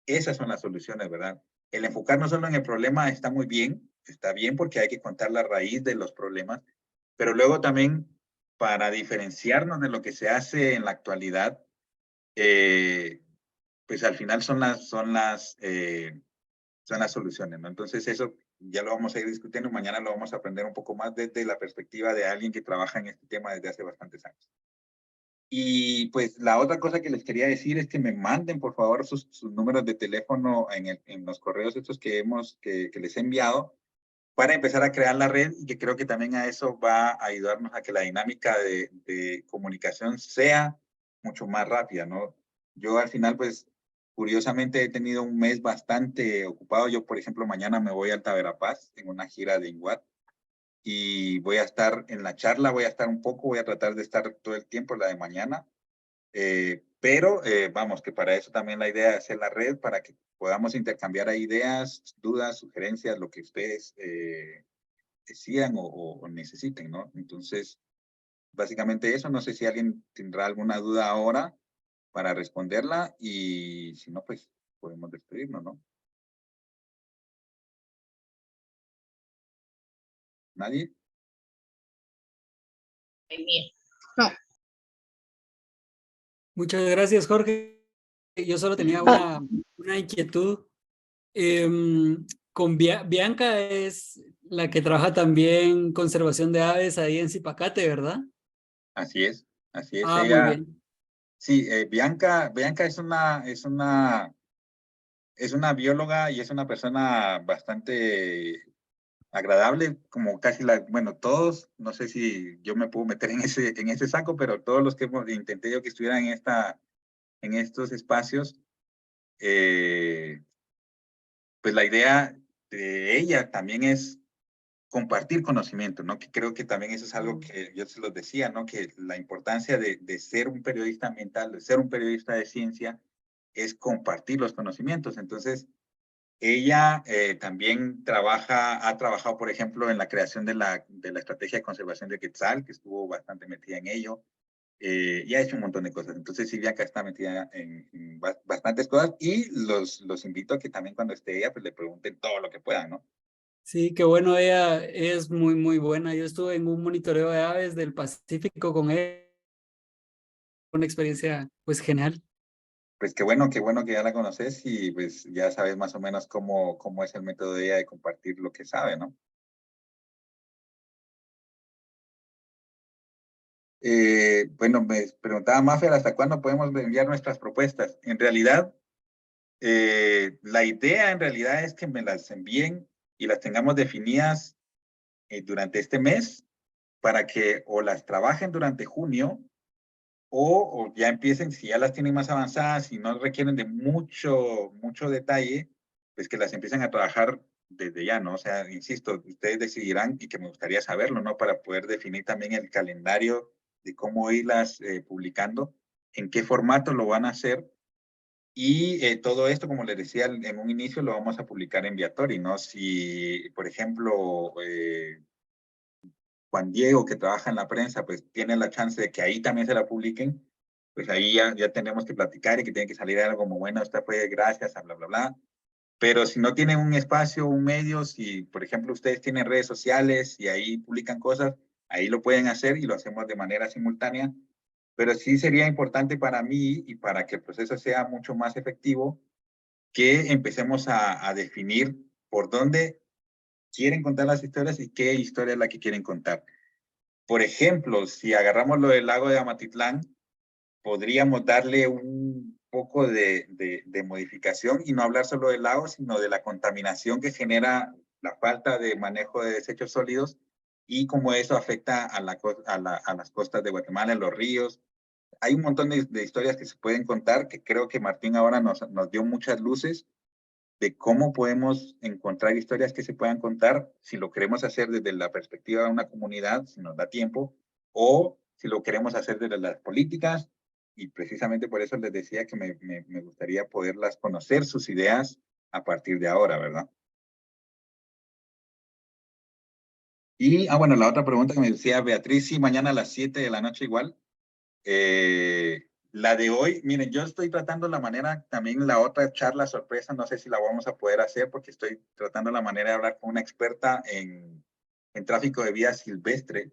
Esas son las soluciones, ¿verdad? El enfocarnos solo en el problema está muy bien, está bien porque hay que contar la raíz de los problemas, pero luego también para diferenciarnos de lo que se hace en la actualidad, pues al final son las soluciones, ¿no? Entonces eso ya lo vamos a ir discutiendo, mañana lo vamos a aprender un poco más desde la perspectiva de alguien que trabaja en este tema desde hace bastantes años. Y pues la otra cosa que les quería decir es que me manden por favor sus números de teléfono en los correos estos que les he enviado para empezar a crear la red, y que creo que también a eso va a ayudarnos a que la dinámica de comunicación sea mucho más rápida, ¿no? Yo al final, pues, curiosamente he tenido un mes bastante ocupado. Yo, por ejemplo, mañana me voy a Alta Verapaz en una gira de INGUAT, y voy a estar en la charla, voy a estar un poco, voy a tratar de estar todo el tiempo, la de mañana, pero vamos, que para eso también la idea es hacer la red, para que podamos intercambiar ideas, dudas, sugerencias, lo que ustedes decidan o necesiten, ¿no? Entonces, básicamente eso. No sé si alguien tendrá alguna duda ahora para responderla, y si no, pues podemos despedirnos, ¿no? ¿Nadie? No. Muchas gracias, Jorge. Yo solo tenía una inquietud. Con Bianca es la que trabaja también conservación de aves ahí en Zipacate, ¿verdad? Así es, así es. Ah, muy Ella, bien. sí, Bianca es una bióloga y es una persona bastante agradable, como casi bueno, todos, no sé si yo me puedo meter en ese saco, pero todos los que intenté yo que estuvieran en estos espacios, pues la idea de ella también es compartir conocimiento, ¿no? Que creo que también eso es algo que yo se los decía, ¿no? Que la importancia de ser un periodista ambiental, de ser un periodista de ciencia, es compartir los conocimientos. Entonces, ella también ha trabajado, por ejemplo, en la creación de la estrategia de conservación de Quetzal, que estuvo bastante metida en ello, y ha hecho un montón de cosas. Entonces, Silvia acá está metida en bastantes cosas, y los invito a que también cuando esté ella, pues le pregunten todo lo que puedan, ¿no? Sí, qué bueno, ella es muy, muy buena. Yo estuve en un monitoreo de aves del Pacífico con ella, una experiencia pues genial. Pues qué bueno que ya la conoces y pues ya sabes más o menos cómo es el método de ella de compartir lo que sabe, ¿no? Bueno, me preguntaba Mafer, ¿hasta cuándo podemos enviar nuestras propuestas? En realidad, la idea en realidad es que me las envíen y las tengamos definidas durante este mes para que o las trabajen durante junio o ya empiecen, si ya las tienen más avanzadas y no requieren de mucho detalle, pues que las empiecen a trabajar desde ya, ¿no? O sea, insisto, ustedes decidirán y que me gustaría saberlo, ¿no? Para poder definir también el calendario de cómo irlas publicando, en qué formato lo van a hacer. Y todo esto, como les decía en un inicio, lo vamos a publicar en Viatori, ¿no? Si, por ejemplo, Juan Diego, que trabaja en la prensa, pues tiene la chance de que ahí también se la publiquen, pues ahí ya tenemos que platicar y que tiene que salir algo como, bueno, esta fue gracias a bla, bla, bla. Pero si no tienen un espacio, un medio, si por ejemplo ustedes tienen redes sociales y ahí publican cosas, ahí lo pueden hacer y lo hacemos de manera simultánea. Pero sí sería importante para mí y para que el proceso sea mucho más efectivo, que empecemos a definir por dónde quieren contar las historias y qué historia es la que quieren contar. Por ejemplo, si agarramos lo del lago de Amatitlán, podríamos darle un poco de modificación y no hablar solo del lago, sino de la contaminación que genera la falta de manejo de desechos sólidos y cómo eso afecta a las costas de Guatemala, en los ríos. Hay un montón de historias que se pueden contar, que creo que Martín ahora nos dio muchas luces de cómo podemos encontrar historias que se puedan contar, si lo queremos hacer desde la perspectiva de una comunidad, si nos da tiempo, o si lo queremos hacer desde las políticas, y precisamente por eso les decía que me gustaría poderlas conocer, sus ideas, a partir de ahora, ¿verdad? Y, bueno, la otra pregunta que me decía Beatriz, sí, mañana a las 7 de la noche igual. La de hoy, miren, yo estoy tratando la manera, también la otra charla sorpresa, no sé si la vamos a poder hacer porque estoy tratando la manera de hablar con una experta en tráfico de vida silvestre.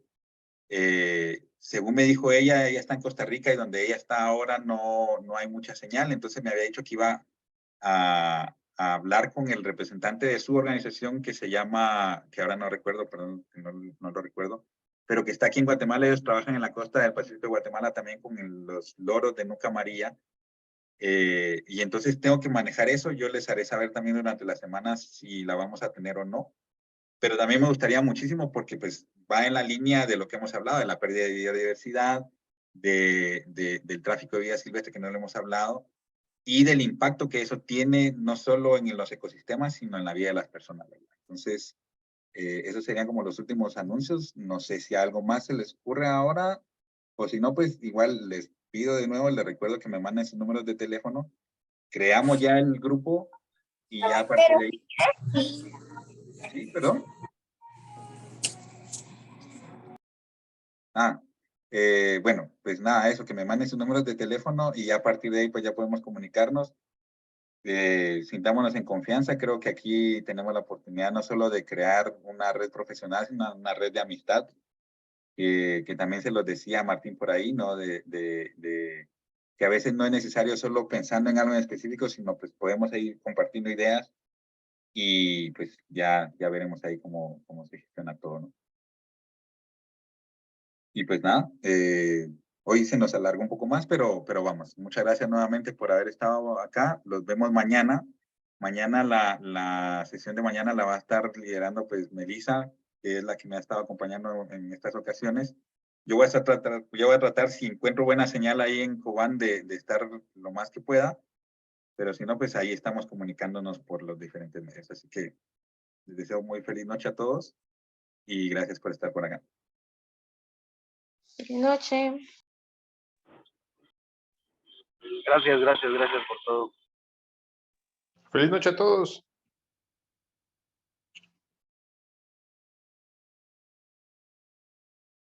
Según me dijo ella está en Costa Rica y donde ella está ahora no hay mucha señal, entonces me había dicho que iba a hablar con el representante de su organización que se llama, que ahora no recuerdo, perdón, no lo recuerdo, pero que está aquí en Guatemala. Ellos trabajan en la costa del Pacífico de Guatemala también con los loros de nuca amarilla. Y entonces tengo que manejar eso. Yo les haré saber también durante las semanas si la vamos a tener o no. Pero también me gustaría muchísimo porque pues va en la línea de lo que hemos hablado, de la pérdida de biodiversidad, del tráfico de vida silvestre que no lo hemos hablado, y del impacto que eso tiene no solo en los ecosistemas, sino en la vida de las personas, ¿verdad? Entonces, esos serían como los últimos anuncios. No sé si algo más se les ocurre ahora, o si no, pues igual les pido de nuevo, les recuerdo que me manden sus números de teléfono, creamos ya el grupo y ya a partir de ahí. Sí, perdón. Bueno, pues nada, eso, que me manden sus números de teléfono y ya a partir de ahí pues ya podemos comunicarnos. Sintámonos en confianza. Creo que aquí tenemos la oportunidad no solo de crear una red profesional, sino una red de amistad, que también se los decía Martín por ahí, ¿no? Que a veces no es necesario solo pensando en algo en específico, sino pues podemos ir compartiendo ideas y pues ya veremos ahí cómo se gestiona todo, ¿no? Y pues nada, hoy se nos alargó un poco más, pero vamos. Muchas gracias nuevamente por haber estado acá. Los vemos mañana. Mañana la sesión de mañana la va a estar liderando pues Melissa, que es la que me ha estado acompañando en estas ocasiones. Yo voy a tratar si encuentro buena señal ahí en Cobán de estar lo más que pueda, pero si no, pues ahí estamos comunicándonos por los diferentes medios. Así que les deseo muy feliz noche a todos y gracias por estar por acá. Feliz noche. Gracias por todo. Feliz noche a todos.